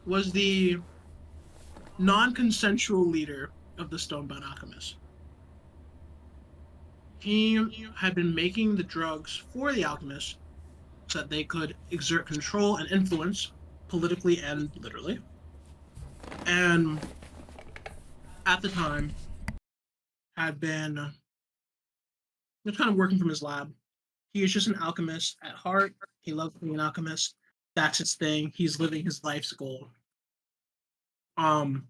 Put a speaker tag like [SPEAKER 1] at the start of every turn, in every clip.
[SPEAKER 1] was the non-consensual leader of the Stonebound Alchemists. He had been making the drugs for the alchemists so that they could exert control and influence politically and literally. And at the time, had been just kind of working from his lab. He is just an alchemist at heart. He loves being an alchemist. That's his thing. He's living his life's goal. Um,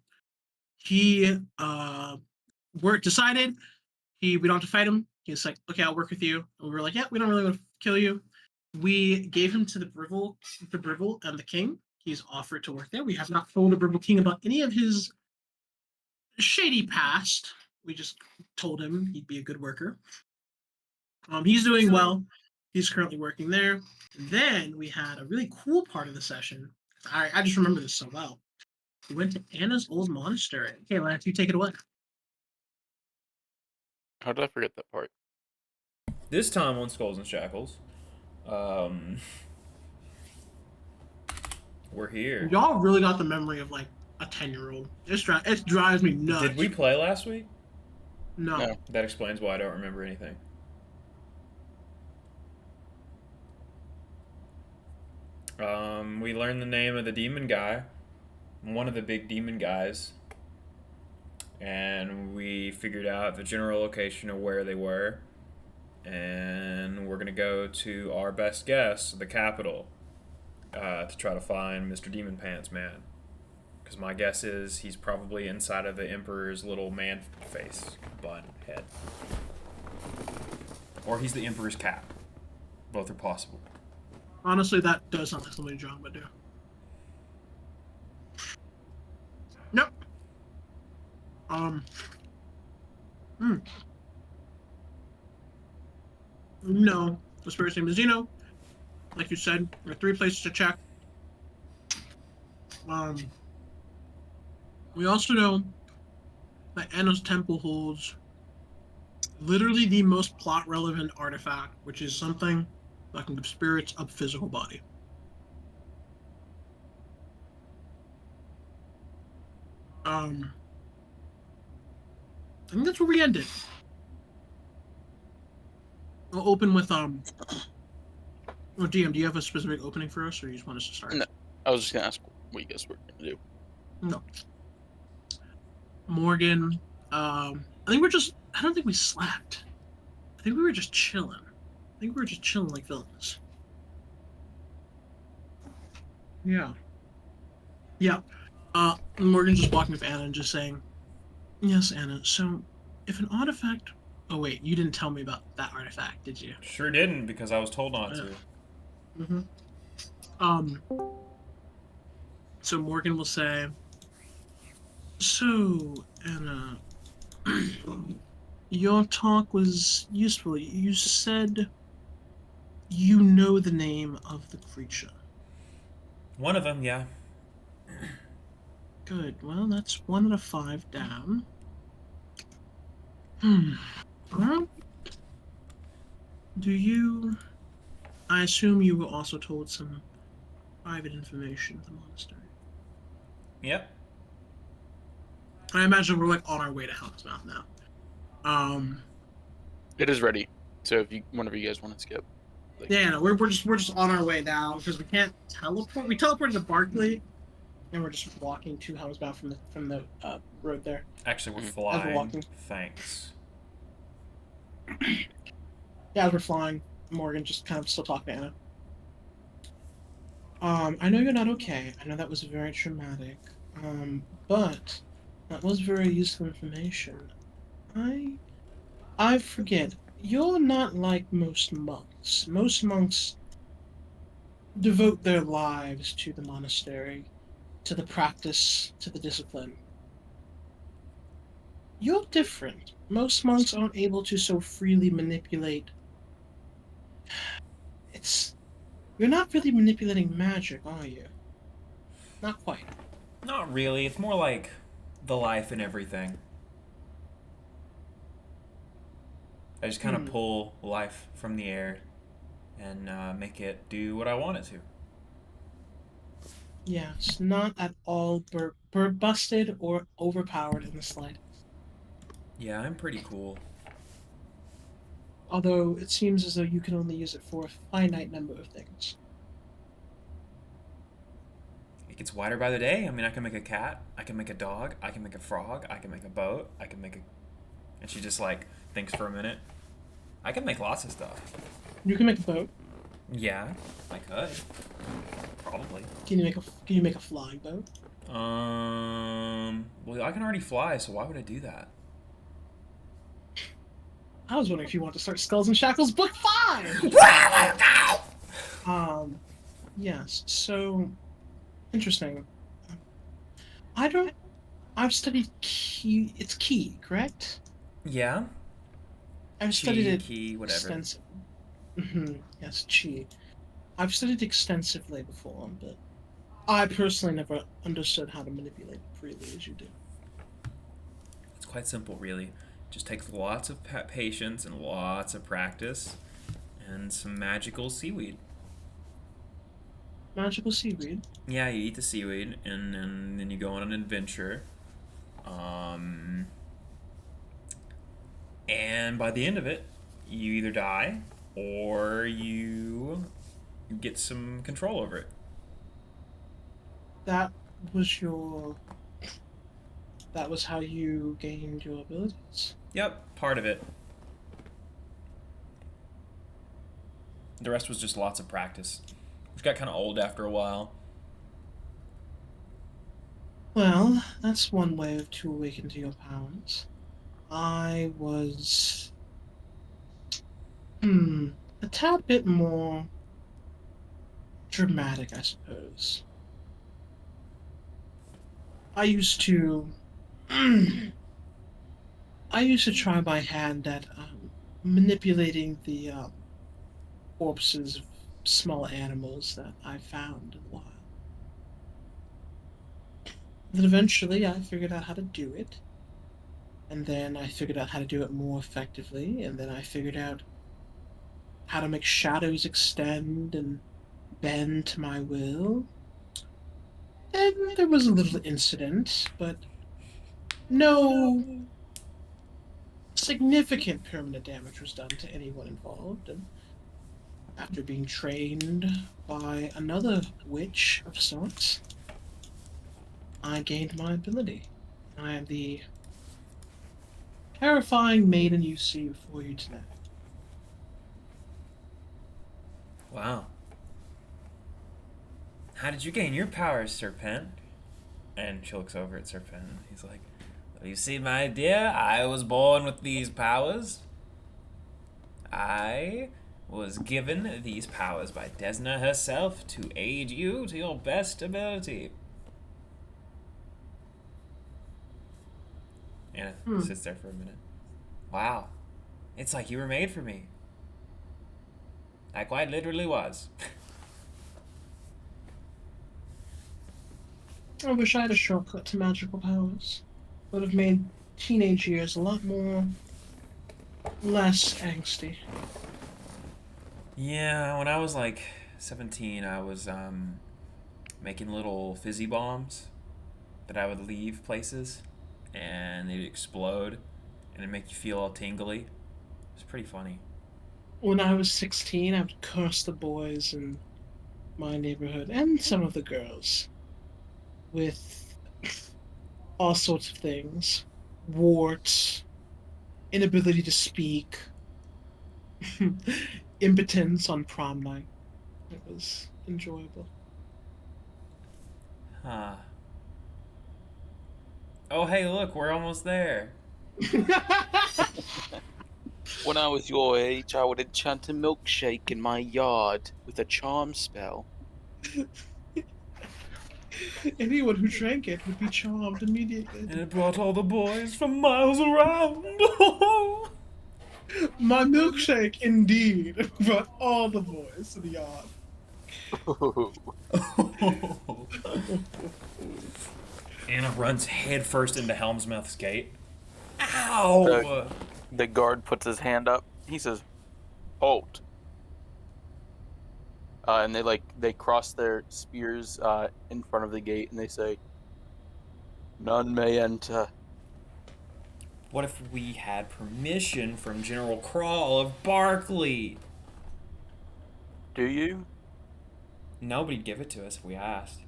[SPEAKER 1] he decided we don't have to fight him. He's like, okay, I'll work with you. And we were like, yeah, we don't really want to kill you. We gave him to the Brivil and the king. He's offered to work there. We have not told the Brivil king about any of his shady past. We just told him he'd be a good worker. He's doing well. He's currently working there. Then we had a really cool part of the session. I just remember this so well. We went to Anna's old monastery. Okay, Lance, you take it away.
[SPEAKER 2] How did I forget that part?
[SPEAKER 3] This time on Skulls and Shackles, we're here.
[SPEAKER 1] Y'all really got the memory of like a 10-year-old. It drives me nuts.
[SPEAKER 3] Did we play last week?
[SPEAKER 1] No.
[SPEAKER 3] That explains why I don't remember anything. We learned the name of the demon guy, one of the big demon guys, and we figured out the general location of where they were, and we're gonna go to our best guess, the capital, to try to find Mr. Demon Pants Man. Because my guess is he's probably inside of the Emperor's little man face, bun, head. Or he's the Emperor's cap. Both are possible.
[SPEAKER 1] Honestly, that does sound like something John would do. Nope. No. The spirit's name is Zeno. Like you said, there are 3 places to check. We also know that Anna's temple holds literally the most plot-relevant artifact, which is something that can give spirits a physical body. I think that's where we ended. We'll open with Oh, DM, do you have a specific opening for us, or you just want us to start?
[SPEAKER 2] No, I was just gonna ask what you guys were gonna do.
[SPEAKER 1] No. Morgan, I don't think we slept. I think we were just chilling. Like villains. Yeah. Yeah. Morgan's just walking with Anna and just saying, yes, Anna, so if an artifact... Oh, wait, you didn't tell me about that artifact, did you?
[SPEAKER 3] Sure didn't, because I was told not to.
[SPEAKER 1] Mm-hmm. So Morgan will say, so, Anna, your talk was useful. You said you know the name of the creature.
[SPEAKER 3] One of them, yeah.
[SPEAKER 1] Good. Well, that's 1 out of 5 down. Well, I assume you were also told some private information at the monastery.
[SPEAKER 3] Yep.
[SPEAKER 1] I imagine we're like on our way to Helm's Mouth now.
[SPEAKER 2] It is ready. So if whenever you guys want to skip.
[SPEAKER 1] Yeah, no, we're just on our way now because we can't teleport. We teleported to Barkley, and we're just walking to Helm's Mouth from the road there.
[SPEAKER 3] Actually, we're flying.
[SPEAKER 1] As we're walking.
[SPEAKER 3] Thanks.
[SPEAKER 1] Yeah, as we're flying, Morgan just kind of still talking to Anna. I know you're not okay. I know that was very traumatic. But that was very useful information. I forget. You're not like most monks. Most monks devote their lives to the monastery, to the practice, to the discipline. You're different. Most monks aren't able to so freely manipulate. You're not really manipulating magic, are you? Not quite.
[SPEAKER 3] Not really. It's more like the life and everything. I just kind of pull life from the air and make it do what I want it to.
[SPEAKER 1] Yes, not at all busted or overpowered in the slightest.
[SPEAKER 3] Yeah, I'm pretty cool.
[SPEAKER 1] Although it seems as though you can only use it for a finite number of things.
[SPEAKER 3] It gets wider by the day. I mean, I can make a cat, I can make a dog, I can make a frog, I can make a boat, I can make a. And she just like thinks for a minute. I can make lots of stuff.
[SPEAKER 1] You can make a boat.
[SPEAKER 3] Yeah, I could. Probably.
[SPEAKER 1] Can you make a flying boat?
[SPEAKER 3] Well, I can already fly, so why would I do that?
[SPEAKER 1] I was wondering if you want to start Skulls and Shackles Book 5! Yes, so interesting. I don't I've studied key it's key, correct?
[SPEAKER 3] Yeah.
[SPEAKER 1] I've studied it
[SPEAKER 3] Key, whatever.
[SPEAKER 1] extensively. Yes, chi. I've studied extensively before, but I personally never understood how to manipulate it freely as you do.
[SPEAKER 3] It's quite simple, really. Just takes lots of patience and lots of practice, and some magical seaweed.
[SPEAKER 1] Magical seaweed.
[SPEAKER 3] Yeah, you eat the seaweed, and then you go on an adventure. And by the end of it, you either die or you get some control over it.
[SPEAKER 1] That was your. That was how you gained your abilities.
[SPEAKER 3] Yep, part of it. The rest was just lots of practice, which got kind of old after a while.
[SPEAKER 1] Well, that's one way to awaken to your powers. I was. A tad bit more dramatic, I suppose. I used to. I used to try my hand at manipulating the corpses of small animals that I found in the wild. Then eventually I figured out how to do it. And then I figured out how to do it more effectively. And then I figured out how to make shadows extend and bend to my will. And there was a little incident, but no significant permanent damage was done to anyone involved. And after being trained by another witch of sorts, I gained my ability. I am the terrifying maiden you see before you today.
[SPEAKER 3] Wow. How did you gain your powers, Serpent? And she looks over at Serpent and he's like, well, you see, my dear, I was born with these powers. I was given these powers by Desna herself to aid you to your best ability. Anna sits there for a minute. Wow. It's like you were made for me. I quite literally was.
[SPEAKER 1] I wish I had a shortcut to magical powers. Would have made teenage years a lot more less angsty.
[SPEAKER 3] Yeah, when I was like 17, I was making little fizzy bombs that I would leave places and they'd explode and it'd make you feel all tingly. It's pretty funny.
[SPEAKER 1] When I was 16, I would curse the boys in my neighborhood and some of the girls with all sorts of things. Warts, inability to speak, impotence on prom night. It was enjoyable.
[SPEAKER 3] Huh. Oh, hey, look, we're almost there.
[SPEAKER 2] When I was your age, I would enchant a milkshake in my yard with a charm spell.
[SPEAKER 1] Anyone who drank it would be charmed immediately.
[SPEAKER 3] And it brought all the boys from miles around.
[SPEAKER 1] My milkshake, indeed, brought all the boys to the yard.
[SPEAKER 3] Anna runs headfirst into Helmsmouth's gate. Ow!
[SPEAKER 2] The guard puts his hand up. He says, "Halt." and they cross their spears in front of the gate, and they say, "None may enter."
[SPEAKER 3] What if we had permission from General Crawl of Barkley?
[SPEAKER 2] Do you?
[SPEAKER 3] Nobody'd give it to us if we asked.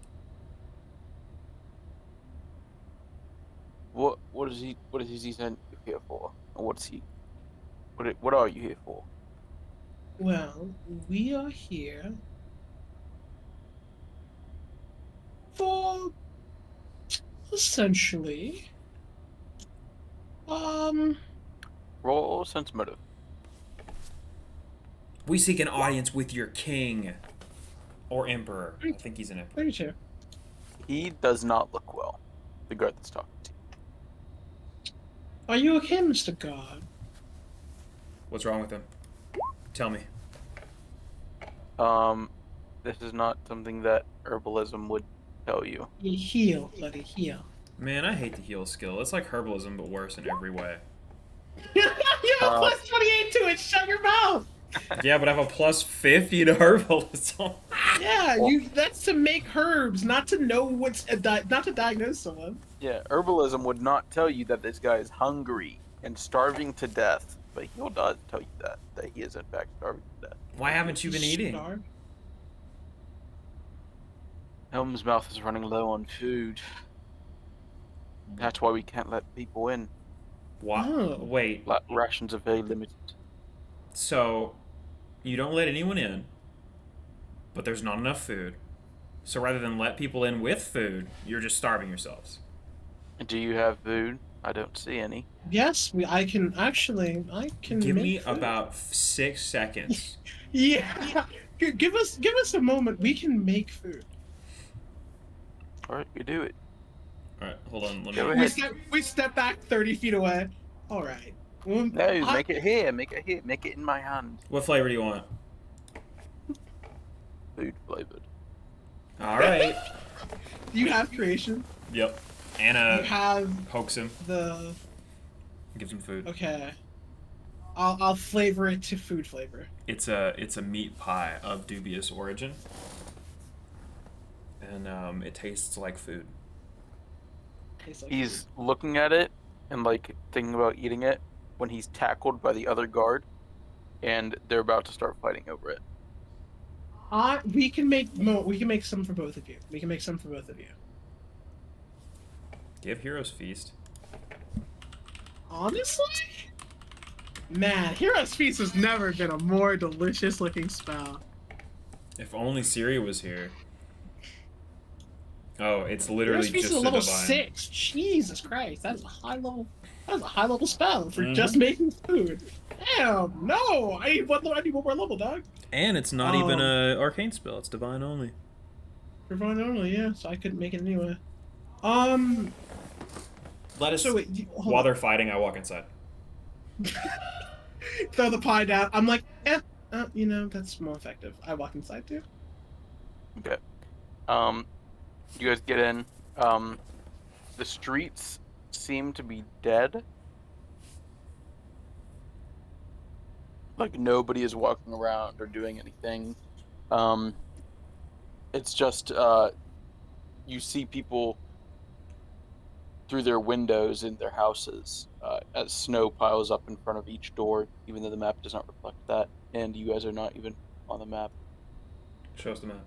[SPEAKER 2] What is he sent you here for? Or what are you here for?
[SPEAKER 1] Well, we are here for essentially, um,
[SPEAKER 2] Roll sense motive.
[SPEAKER 3] We seek an audience with your king. Or emperor. I think he's an emperor.
[SPEAKER 1] 32.
[SPEAKER 2] He does not look well. The guard that's talking to you.
[SPEAKER 1] Are you okay, Mr. God?
[SPEAKER 3] What's wrong with him? Tell me.
[SPEAKER 2] This is not something that herbalism would tell you.
[SPEAKER 1] You heal, buddy, heal.
[SPEAKER 3] Man, I hate the heal skill. It's like herbalism, but worse in every way.
[SPEAKER 1] You have a plus 28 to it. Shut your mouth.
[SPEAKER 3] Yeah, but I have a plus 50 to herbalism.
[SPEAKER 1] Yeah, that's to make herbs, not to know not to diagnose someone.
[SPEAKER 2] Yeah, herbalism would not tell you that this guy is hungry and starving to death, but he'll does tell you that he is in fact starving to death.
[SPEAKER 3] Why haven't you been eating?
[SPEAKER 1] Starved?
[SPEAKER 2] Helm's mouth is running low on food. That's why we can't let people in.
[SPEAKER 3] What?
[SPEAKER 1] Oh.
[SPEAKER 3] Wait.
[SPEAKER 2] Rations are very limited.
[SPEAKER 3] So, you don't let anyone in, but there's not enough food. So rather than let people in with food, you're just starving yourselves.
[SPEAKER 2] Do you have food? I don't see any.
[SPEAKER 1] Yes, I can
[SPEAKER 3] Give
[SPEAKER 1] make
[SPEAKER 3] me
[SPEAKER 1] food.
[SPEAKER 3] about 6 seconds.
[SPEAKER 1] Yeah. Give us a moment. We can make food.
[SPEAKER 2] All right, you do it.
[SPEAKER 3] All right, hold on.
[SPEAKER 2] Go
[SPEAKER 3] Let me.
[SPEAKER 2] ahead.
[SPEAKER 1] We step back 30 feet away. All right.
[SPEAKER 2] No, make it here. Make it here. Make it in my hand.
[SPEAKER 3] What flavor do you want?
[SPEAKER 2] Food flavored.
[SPEAKER 3] All right.
[SPEAKER 1] You have creation.
[SPEAKER 3] Yep.
[SPEAKER 1] You
[SPEAKER 3] Anna
[SPEAKER 1] have
[SPEAKER 3] pokes him,
[SPEAKER 1] the.
[SPEAKER 3] gives him food.
[SPEAKER 1] Okay. I'll flavor it to food flavor.
[SPEAKER 3] It's a meat pie of dubious origin, and it tastes like food.
[SPEAKER 1] Tastes like
[SPEAKER 2] He's looking at it and thinking about eating it when he's tackled by the other guard, and they're about to start fighting over it.
[SPEAKER 1] we can make some for both of you. We can make some for both of you.
[SPEAKER 3] Do you have Hero's Feast?
[SPEAKER 1] Honestly? Man, Hero's Feast has never been a more delicious looking spell.
[SPEAKER 3] If only Siri was here. Oh, it's literally
[SPEAKER 1] Hero's Feast
[SPEAKER 3] just
[SPEAKER 1] is a
[SPEAKER 3] a
[SPEAKER 1] level
[SPEAKER 3] divine.
[SPEAKER 1] 6. Jesus Christ, that is a high level. That is a high level spell for
[SPEAKER 3] Mhm.
[SPEAKER 1] just making food. Damn, no! I need one more level, dog.
[SPEAKER 3] And it's not even a arcane spell. It's divine only.
[SPEAKER 1] Divine only, yeah. So I couldn't make it anyway.
[SPEAKER 3] Let us.
[SPEAKER 1] So wait, hold
[SPEAKER 3] While
[SPEAKER 1] on.
[SPEAKER 3] they're fighting, I walk inside.
[SPEAKER 1] Throw the pie down. I'm like, that's more effective. I walk inside too.
[SPEAKER 2] Okay. You guys get in. The streets seem to be dead. Like nobody is walking around or doing anything. It's just you see people through their windows in their houses as snow piles up in front of each door, even though the map does not reflect that, and you guys are not even on the map.
[SPEAKER 3] Show us the map.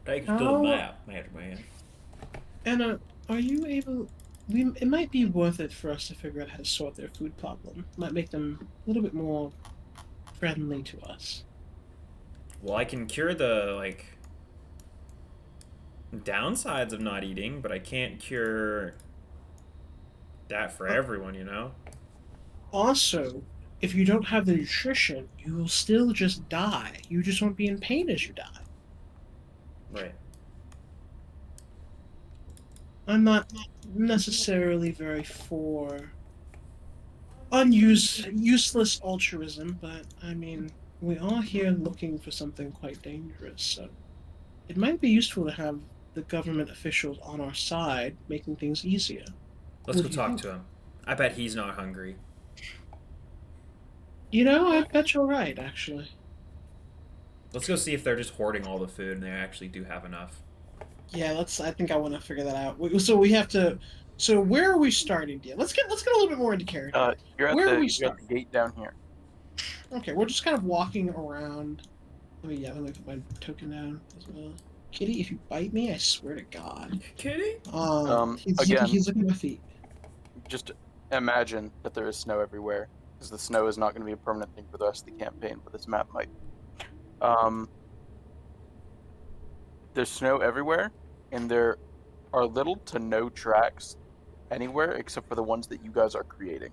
[SPEAKER 3] Take
[SPEAKER 1] us to the
[SPEAKER 3] map, man.
[SPEAKER 1] Anna, are you able? It might be worth it for us to figure out how to sort their food problem. Might make them a little bit more friendly to us.
[SPEAKER 3] Well, I can cure the downsides of not eating, but I can't cure that for everyone, you know?
[SPEAKER 1] Also, if you don't have the nutrition, you will still just die. You just won't be in pain as you die.
[SPEAKER 3] Right.
[SPEAKER 1] I'm not necessarily very for useless altruism, but I mean, we are here looking for something quite dangerous, so it might be useful to have the government officials on our side, making things easier.
[SPEAKER 3] Let's
[SPEAKER 1] What
[SPEAKER 3] go
[SPEAKER 1] do you
[SPEAKER 3] talk
[SPEAKER 1] think?
[SPEAKER 3] to him. I bet he's not hungry.
[SPEAKER 1] You know, I bet you're right, actually.
[SPEAKER 3] Let's go see if they're just hoarding all the food and they actually do have enough.
[SPEAKER 1] Yeah, let's. I think I want to figure that out. So we have to. So where are we starting, dear? Let's get a little bit more into character. Where are we
[SPEAKER 2] You're at the
[SPEAKER 1] starting?
[SPEAKER 2] gate down here.
[SPEAKER 1] Okay, we're just kind of walking around. Let me put my token down as well. Kitty, if you bite me, I swear to God.
[SPEAKER 3] Kitty?
[SPEAKER 2] Again,
[SPEAKER 1] He's looking at my feet.
[SPEAKER 2] just imagine that there is snow everywhere, because the snow is not going to be a permanent thing for the rest of the campaign, but this map might. Um, there's snow everywhere, and there are little to no tracks anywhere except for the ones that you guys are creating.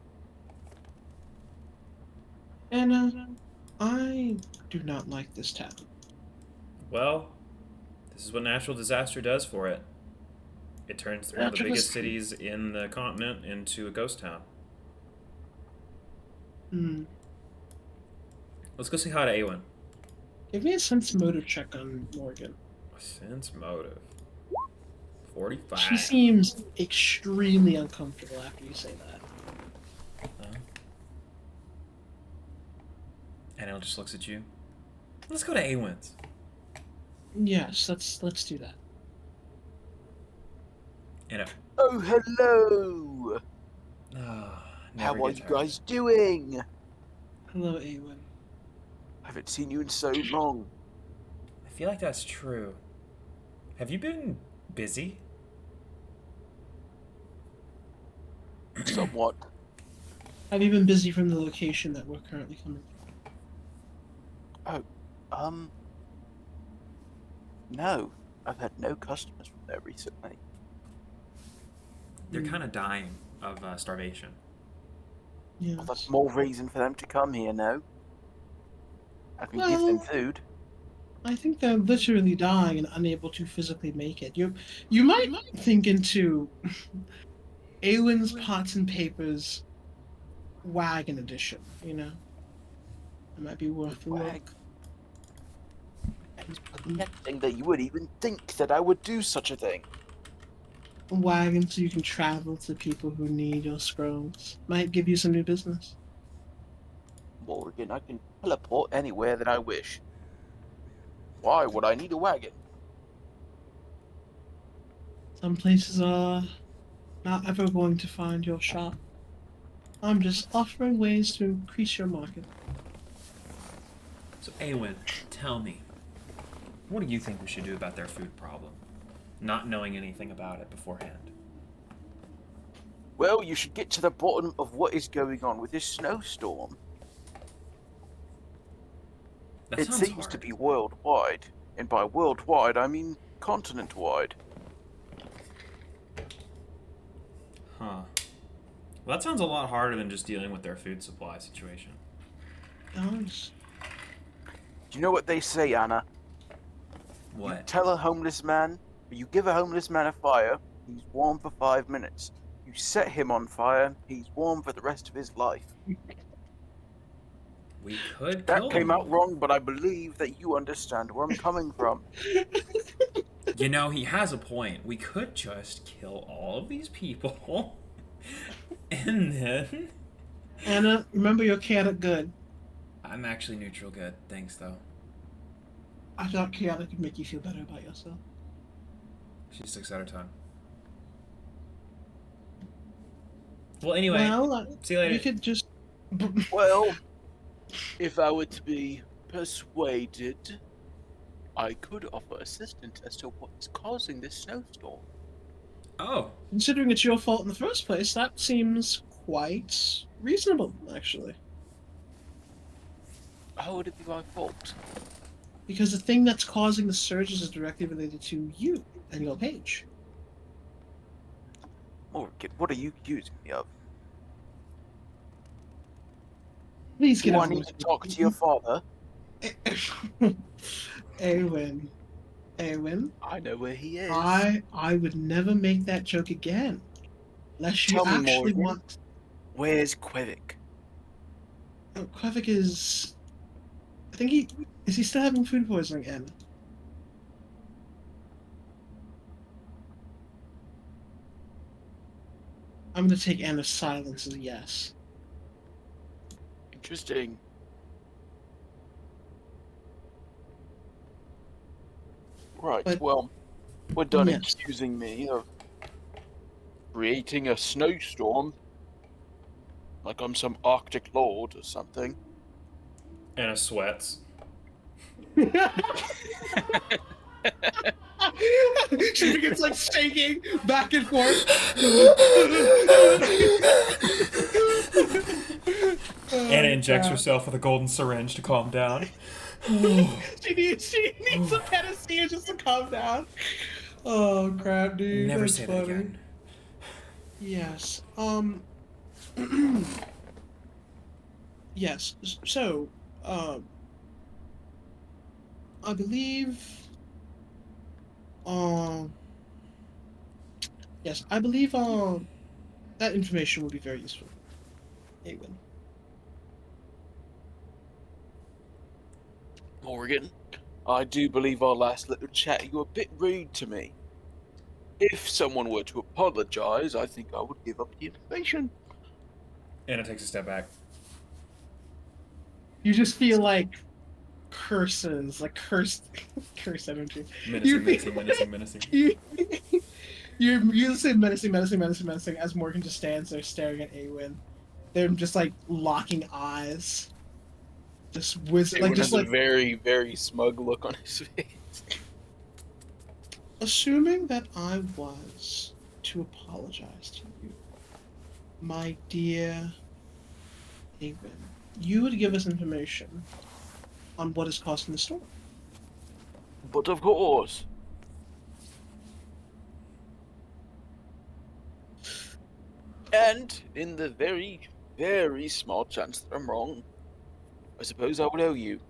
[SPEAKER 1] And I do not like this town.
[SPEAKER 3] Well, this is what natural disaster does for it. It turns one of the biggest cities in the continent into a ghost town.
[SPEAKER 1] Hmm.
[SPEAKER 3] Let's go say hi to Awen.
[SPEAKER 1] Give me a sense motive check on Morgan.
[SPEAKER 3] Sense motive. 45.
[SPEAKER 1] She seems extremely uncomfortable after you say that.
[SPEAKER 3] And Elle just looks at you. Let's go to Awen's.
[SPEAKER 1] Yes, let's do that.
[SPEAKER 3] You know.
[SPEAKER 2] Oh, hello! How are you guys doing?
[SPEAKER 1] Hello, Awen.
[SPEAKER 2] I haven't seen you in so long.
[SPEAKER 3] I feel like that's true. Have you been busy?
[SPEAKER 2] Somewhat.
[SPEAKER 1] Have you been busy from the location that we're currently coming
[SPEAKER 2] from? Oh, no. I've had no customers from there recently.
[SPEAKER 3] They're kind of dying of starvation.
[SPEAKER 1] Yes.
[SPEAKER 2] Well, that's more reason for them to come here, no? I can give them food.
[SPEAKER 1] I think they're literally dying and unable to physically make it. You might think into Awen's Pots and Papers wagon edition, you know? It might be worth a look.
[SPEAKER 2] It's protecting that you would even think that I would do such a thing.
[SPEAKER 1] A wagon so you can travel to people who need your scrolls. Might give you some new business.
[SPEAKER 2] Morgan, I can teleport anywhere that I wish. Why would I need a wagon?
[SPEAKER 1] Some places are not ever going to find your shop. I'm just offering ways to increase your market.
[SPEAKER 3] So, Awen, tell me, what do you think we should do about their food problem? Not knowing anything about it beforehand.
[SPEAKER 2] Well, you should get to the bottom of what is going on with this snowstorm. It seems to be worldwide, and by worldwide I mean continent-wide.
[SPEAKER 3] Huh. Well, that sounds a lot harder than just dealing with their food supply situation.
[SPEAKER 1] Nice.
[SPEAKER 2] Do you know what they say, Anna?
[SPEAKER 3] What?
[SPEAKER 2] You tell a homeless man, or you give a homeless man a fire, he's warm for 5 minutes. You set him on fire, he's warm for the rest of his life.
[SPEAKER 3] We could
[SPEAKER 2] That came out wrong, but I believe that you understand where I'm coming from.
[SPEAKER 3] You know, he has a point. We could just kill all of these people. And then...
[SPEAKER 1] Anna, remember you're chaotic good.
[SPEAKER 3] I'm actually neutral good. Thanks, though.
[SPEAKER 1] I thought chaotic could make you feel better about yourself.
[SPEAKER 3] She sticks out her tongue. Well, anyway, see you later.
[SPEAKER 1] We could just...
[SPEAKER 2] Well, if I were to be persuaded, I could offer assistance as to what is causing this snowstorm.
[SPEAKER 3] Oh.
[SPEAKER 1] Considering it's your fault in the first place, that seems quite reasonable, actually.
[SPEAKER 2] How would it be my fault?
[SPEAKER 1] Because the thing that's causing the surges is directly related to you and your page.
[SPEAKER 2] Morgan, what are you accusing me of?
[SPEAKER 1] Please get
[SPEAKER 2] Do I need to talk to your father?
[SPEAKER 1] Awen.
[SPEAKER 2] I know where he is.
[SPEAKER 1] I would never make that joke again. Unless you actually want...
[SPEAKER 2] Where's Quevic?
[SPEAKER 1] Quevic is... I think he... Is he still having food poisoning, Anna? I'm going to take Anna's silence as a yes.
[SPEAKER 2] Interesting. Right,
[SPEAKER 1] But-
[SPEAKER 2] well, we're done
[SPEAKER 1] Yes.
[SPEAKER 2] accusing me of creating a snowstorm. Like I'm some Arctic lord or something.
[SPEAKER 3] Anna sweats.
[SPEAKER 1] She begins like shaking back and forth.
[SPEAKER 3] Anna injects
[SPEAKER 1] crap.
[SPEAKER 3] herself with a golden syringe to calm down.
[SPEAKER 1] She needs some medicine just to calm down. Oh crap, dude.
[SPEAKER 3] Never
[SPEAKER 1] That's
[SPEAKER 3] say
[SPEAKER 1] funny.
[SPEAKER 3] that again.
[SPEAKER 1] Yes. Yes. So, I believe. Yes, I believe. That information would be very useful. Awen.
[SPEAKER 2] Morgan, I do believe our last little chat you were a bit rude to me. If someone were to apologize, I think I would give up the information.
[SPEAKER 3] Anna takes a step back.
[SPEAKER 1] You just feel like curses, like curse energy.
[SPEAKER 3] Menacing.
[SPEAKER 1] You say menacing as Morgan just stands there staring at Awen. They're just like locking eyes. Just
[SPEAKER 2] Everyone has a very, very smug look on his face.
[SPEAKER 1] assuming that I was to apologize to you, my dear Awen, you would give us information on what is causing the storm.
[SPEAKER 2] But of course. And in the very, very small chance that I'm wrong, I suppose I would owe you.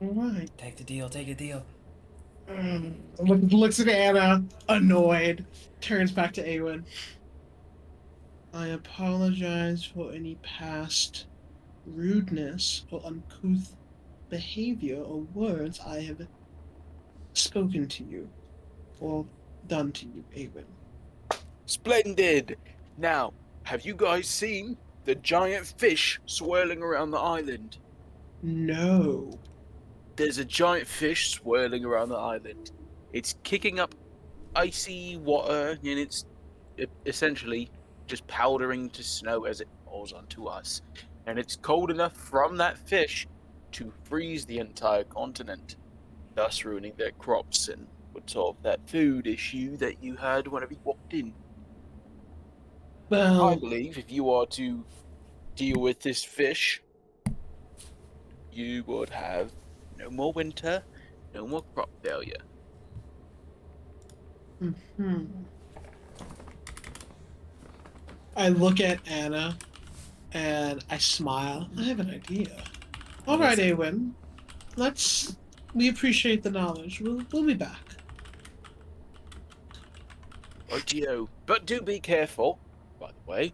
[SPEAKER 1] Alright.
[SPEAKER 3] Take the deal.
[SPEAKER 1] Looks at Anna, annoyed, turns back to Awen. I apologize for any past rudeness or uncouth behavior or words I have spoken to you or done to you, Awen.
[SPEAKER 2] Splendid! Now, have you guys seen the giant fish swirling around the island?
[SPEAKER 1] No.
[SPEAKER 2] There's a giant fish swirling around the island. It's kicking up icy water and it's essentially just powdering to snow as it falls onto us. And it's cold enough from that fish to freeze the entire continent, thus ruining their crops and would solve that food issue that you had whenever you walked in. I
[SPEAKER 1] Well,
[SPEAKER 2] believe if you are to deal with this fish, you would have no more winter, no more crop failure.
[SPEAKER 1] I look at Anna and I smile. I have an idea. All right, Awen. We appreciate the knowledge. We'll be back.
[SPEAKER 2] Rightio. But do be careful, by the way.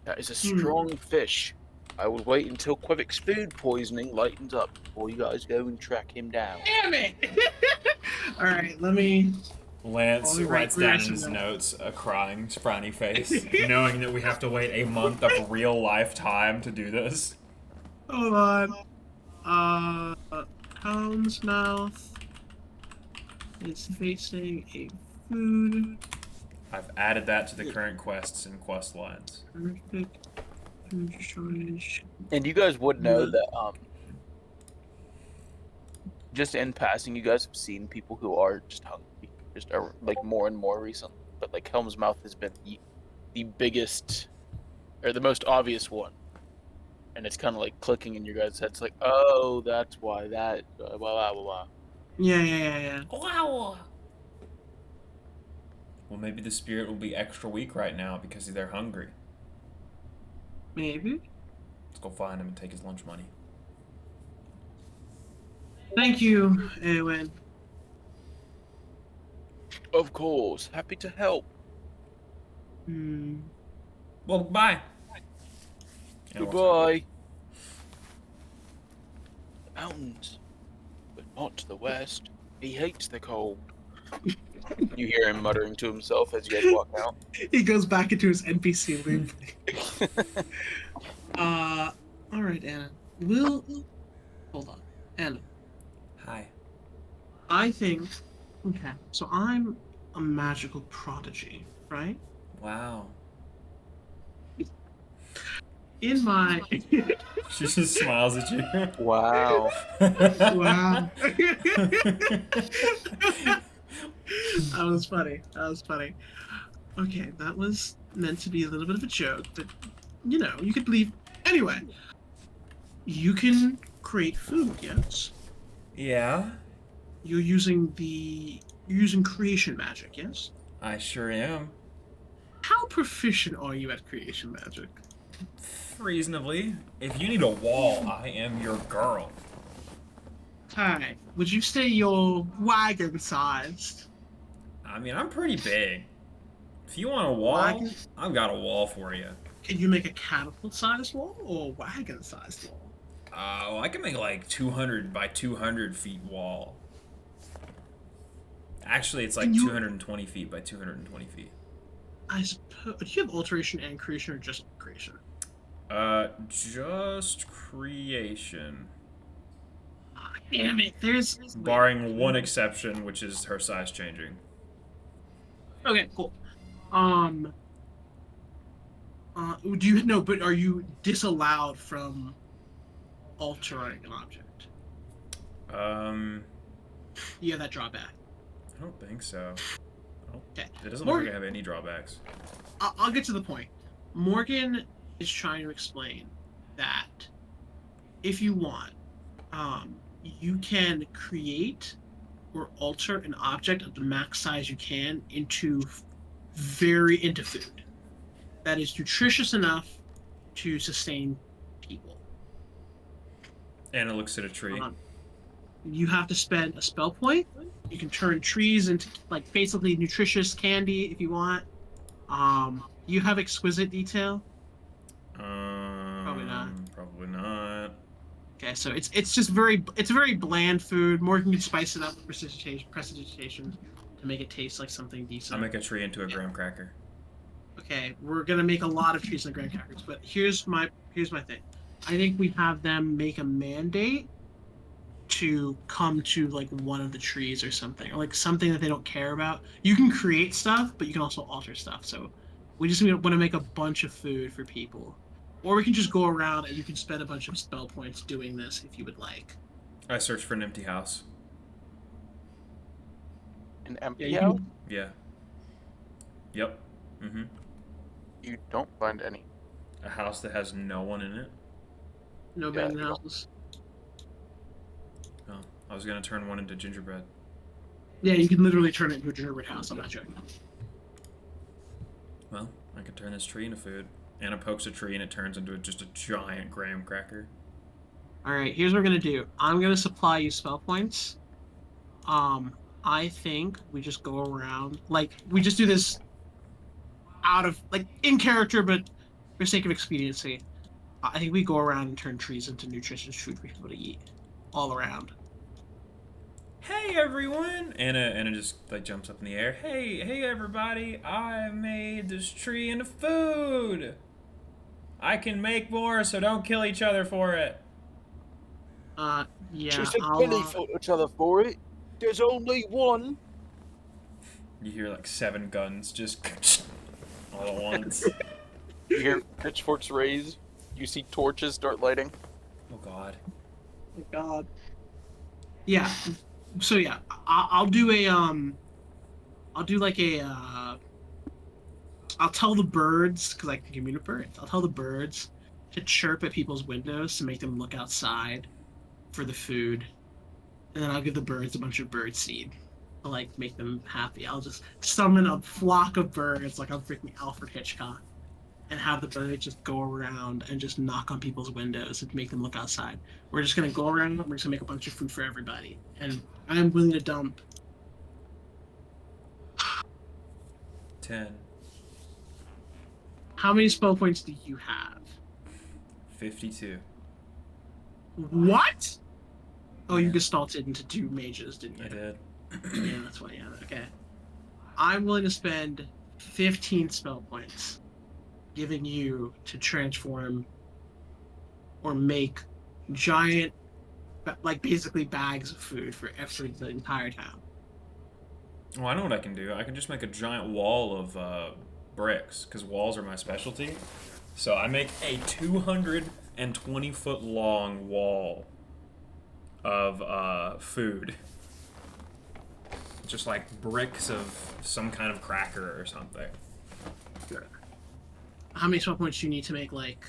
[SPEAKER 2] That is a strong fish. I will wait until Quivik's food poisoning lightens up before you guys go and track him down.
[SPEAKER 1] Damn it! All right, let me.
[SPEAKER 3] Lance
[SPEAKER 1] Oh,
[SPEAKER 3] writes
[SPEAKER 1] we write
[SPEAKER 3] down in his
[SPEAKER 1] some
[SPEAKER 3] notes a crying, frowny face, knowing that we have to wait a month of real life time to do this.
[SPEAKER 1] Hold on. Hound's mouth is facing a food.
[SPEAKER 3] I've added that to the current quests and quest lines.
[SPEAKER 1] Perfect food shortage.
[SPEAKER 2] And you guys would know that, just in passing, you guys have seen people who are just hungry, just like more and more recently. But like Helm's Mouth has been the biggest, or the most obvious one. And it's kind of like clicking in your guys' heads, like, oh, that's why that, blah, blah, blah, blah.
[SPEAKER 1] Yeah.
[SPEAKER 3] Wow. Well, maybe the spirit will be extra weak right now because they're hungry.
[SPEAKER 1] Maybe.
[SPEAKER 3] Let's go find him and take his lunch money.
[SPEAKER 1] Thank you, Awen.
[SPEAKER 2] Of course, happy to help.
[SPEAKER 3] Well, bye.
[SPEAKER 2] Goodbye. The mountains, but not to the west. He hates the cold. You hear him muttering to himself as you guys walk out.
[SPEAKER 1] He goes back into his NPC loop. All right, Anna. Hold on, Anna.
[SPEAKER 3] Hi.
[SPEAKER 1] I think. Okay, so I'm a magical prodigy, right?
[SPEAKER 3] Wow.
[SPEAKER 1] In my
[SPEAKER 3] She just smiles at you.
[SPEAKER 2] Wow.
[SPEAKER 1] wow, that was funny. That was funny. Okay, that was meant to be a little bit of a joke, but you could believe. Anyway, you can create food. Yes,
[SPEAKER 3] Yeah,
[SPEAKER 1] you're using creation magic. Yes.
[SPEAKER 3] I sure am.
[SPEAKER 1] How proficient are you at creation magic?
[SPEAKER 3] Reasonably. If you need a wall, I am your girl.
[SPEAKER 1] Hi. Would you say you're wagon sized?
[SPEAKER 3] I mean, I'm pretty big. If you want a wall,
[SPEAKER 1] Wagon?
[SPEAKER 3] I've got a wall for you.
[SPEAKER 1] Can you make a catapult sized wall or a wagon sized wall?
[SPEAKER 3] Oh, I can make like 200 by 200 feet wall. Actually, it's like
[SPEAKER 1] Can you?
[SPEAKER 3] 220 feet by 220 feet.
[SPEAKER 1] I suppose. Do you have alteration and creation or just creation?
[SPEAKER 3] Just creation.
[SPEAKER 1] Ah, damn it. There's.
[SPEAKER 3] Barring one exception, which is her size changing.
[SPEAKER 1] Okay, cool. Um. Do you no? But are you disallowed from altering an object?
[SPEAKER 3] Um,
[SPEAKER 1] You have that drawback.
[SPEAKER 3] I don't think so.
[SPEAKER 1] Okay.
[SPEAKER 3] It doesn't look like I
[SPEAKER 1] Morgan,
[SPEAKER 3] have any drawbacks.
[SPEAKER 1] I'll get to the point. Morgan is trying to explain that if you want, you can create or alter an object of the max size you can into food that is nutritious enough to sustain people.
[SPEAKER 3] Anna looks at a tree.
[SPEAKER 1] You have to spend a spell point. You can turn trees into like basically nutritious candy if you want. You have exquisite detail. Probably not.
[SPEAKER 3] Probably not.
[SPEAKER 1] Okay, so it's just it's a very bland food. Morgan can spice it up with precipitation to make it taste like something decent.
[SPEAKER 3] I'll make a tree into a graham cracker.
[SPEAKER 1] Okay, we're gonna make a lot of trees and graham crackers, but here's my thing. I think we have them make a mandate to come to like one of the trees or something, or like something that they don't care about. You can create stuff, but you can also alter stuff. So we just want to make a bunch of food for people. Or we can just go around and you can spend a bunch of spell points doing this if you would like.
[SPEAKER 3] I search for an empty house.
[SPEAKER 2] An empty
[SPEAKER 1] you
[SPEAKER 2] house?
[SPEAKER 1] can,
[SPEAKER 3] Yeah. Yep. Mm-hmm.
[SPEAKER 2] You don't find any.
[SPEAKER 3] A house that has no one in it.
[SPEAKER 1] no
[SPEAKER 2] Yeah,
[SPEAKER 1] abandoned
[SPEAKER 2] you don't.
[SPEAKER 1] houses.
[SPEAKER 3] Oh, I was gonna turn one into gingerbread.
[SPEAKER 1] Yeah, you can literally turn it into a gingerbread house. I'm not joking.
[SPEAKER 3] Well, I could turn this tree into food. Anna pokes a tree and it turns into just a giant graham cracker.
[SPEAKER 1] All right, here's what we're gonna do. I'm gonna supply you spell points. I think we just go around like we just do this out of like in character, but for sake of expediency, I think we go around and turn trees into nutritious food for people to eat all around.
[SPEAKER 3] Hey everyone! Anna just like jumps up in the air. Hey everybody! I made this tree into food. I can make more, so don't kill each other for it.
[SPEAKER 1] Yeah,
[SPEAKER 2] She said
[SPEAKER 1] I'll,
[SPEAKER 2] penny for each other for it. There's only one.
[SPEAKER 3] You hear like 7 guns just all at once.
[SPEAKER 2] You hear pitchforks raised. You see torches start lighting.
[SPEAKER 3] Oh god.
[SPEAKER 1] oh God. Yeah. So yeah, I'll do a I'll do like a I'll tell the birds because I can communicate birds. I'll tell the birds to chirp at people's windows to make them look outside for the food, and then I'll give the birds a bunch of bird seed to like make them happy. I'll just summon a flock of birds like I'm freaking Alfred Hitchcock, and have the birds just go around and just knock on people's windows and make them look outside. We're just gonna go around. We're just gonna make a bunch of food for everybody, and I'm willing to dump
[SPEAKER 3] 10,
[SPEAKER 1] How many spell points do you have?
[SPEAKER 3] 52.
[SPEAKER 1] What? Oh, you
[SPEAKER 3] Yeah.
[SPEAKER 1] gestalted into 2 mages, didn't you?
[SPEAKER 3] I did.
[SPEAKER 1] Yeah, that's why. Yeah, okay. I'm willing to spend 15 spell points giving you to transform or make giant like basically bags of food for the entire town.
[SPEAKER 3] Oh, I know what I can do. I can just make a giant wall of bricks, because walls are my specialty. So I make a 220-foot long wall of food. Just like bricks of some kind of cracker or something.
[SPEAKER 1] How many spell points do you need to make like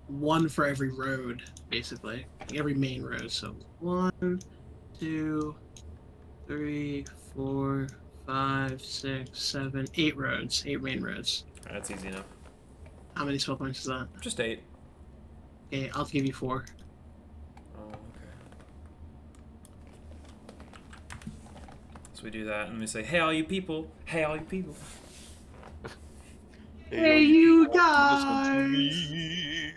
[SPEAKER 1] one for every road, basically? Like every main road. So 1, 2, 3, 4, 5, 6, 7, 8 roads. 8 main roads.
[SPEAKER 3] That's easy enough.
[SPEAKER 1] How many spell points is that?
[SPEAKER 3] Just 8.
[SPEAKER 1] Okay, I'll give you 4.
[SPEAKER 3] Oh, okay. So we do that, and we say, "Hey, all you people! Hey, all you people!"
[SPEAKER 1] Hey, you
[SPEAKER 2] listen to
[SPEAKER 1] guys!
[SPEAKER 2] me.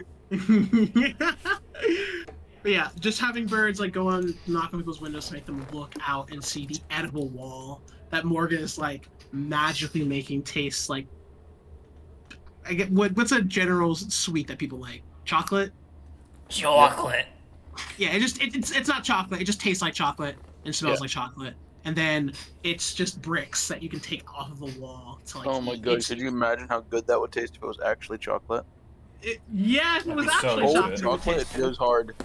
[SPEAKER 1] But yeah, just having birds like go on, knock on people's windows to make them look out and see the edible wall that Morgan is like magically making taste like. I get what's a general sweet that people like? Chocolate.
[SPEAKER 4] Chocolate.
[SPEAKER 1] Yeah, it's not chocolate. It just tastes like chocolate and smells like chocolate. And then it's just bricks that you can take off of the wall to like.
[SPEAKER 2] Oh my god! Could you imagine how good that would taste if it was actually chocolate?
[SPEAKER 1] Yeah, if it
[SPEAKER 3] That'd
[SPEAKER 1] was
[SPEAKER 3] be so
[SPEAKER 1] actually
[SPEAKER 3] good.
[SPEAKER 1] chocolate.
[SPEAKER 2] Cold chocolate, it goes hard.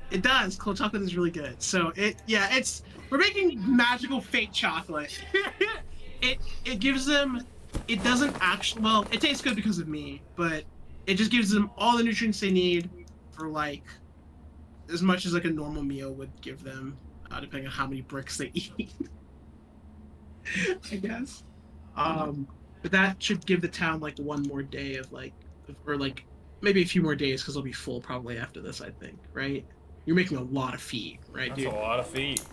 [SPEAKER 1] It does. Cold chocolate is really good. So we're making magical fake chocolate. it gives them. It doesn't actually. Well, it tastes good because of me, but it just gives them all the nutrients they need for like as much as like a normal meal would give them, depending on how many bricks they eat. I guess. But that should give the town like one more day of like, or like maybe a few more days because they'll be full probably after this. I think, right? You're making a lot of feet, right,
[SPEAKER 3] That's
[SPEAKER 1] dude?
[SPEAKER 3] a lot of feet.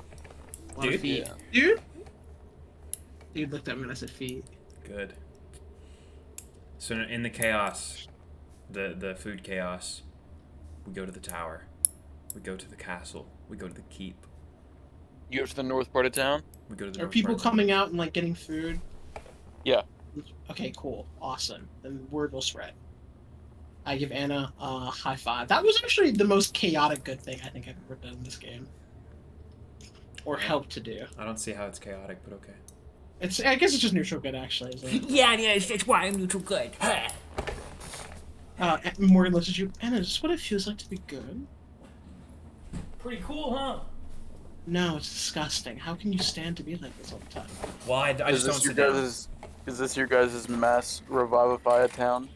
[SPEAKER 1] A lot of
[SPEAKER 3] Dude?
[SPEAKER 1] feet.
[SPEAKER 2] Yeah.
[SPEAKER 1] Dude? Dude looked at me when I said feet.
[SPEAKER 3] Good. So in the chaos, the food chaos, we go to the tower. We go to the castle. We go to the keep.
[SPEAKER 2] You go to the north part of town?
[SPEAKER 3] We go to the
[SPEAKER 1] Are
[SPEAKER 3] north
[SPEAKER 1] people
[SPEAKER 3] part of town.
[SPEAKER 1] coming out and like getting food?
[SPEAKER 2] Yeah.
[SPEAKER 1] Okay, cool. Awesome. Then word will spread. I give Anna a high five. That was actually the most chaotic good thing I think I've ever done in this game. Or helped to do.
[SPEAKER 3] I don't see how it's chaotic, but okay.
[SPEAKER 1] I guess it's just neutral good actually, isn't it?
[SPEAKER 4] Yeah, that's why I'm neutral good.
[SPEAKER 1] Morgan looks at you. Anna, is this what it feels like to be good?
[SPEAKER 4] Pretty cool, huh?
[SPEAKER 1] No, it's disgusting. How can you stand to be like this all the time?
[SPEAKER 3] Well, I
[SPEAKER 2] Is
[SPEAKER 3] just don't
[SPEAKER 2] this your
[SPEAKER 3] sit down.
[SPEAKER 2] is this your guys' mass revivify a town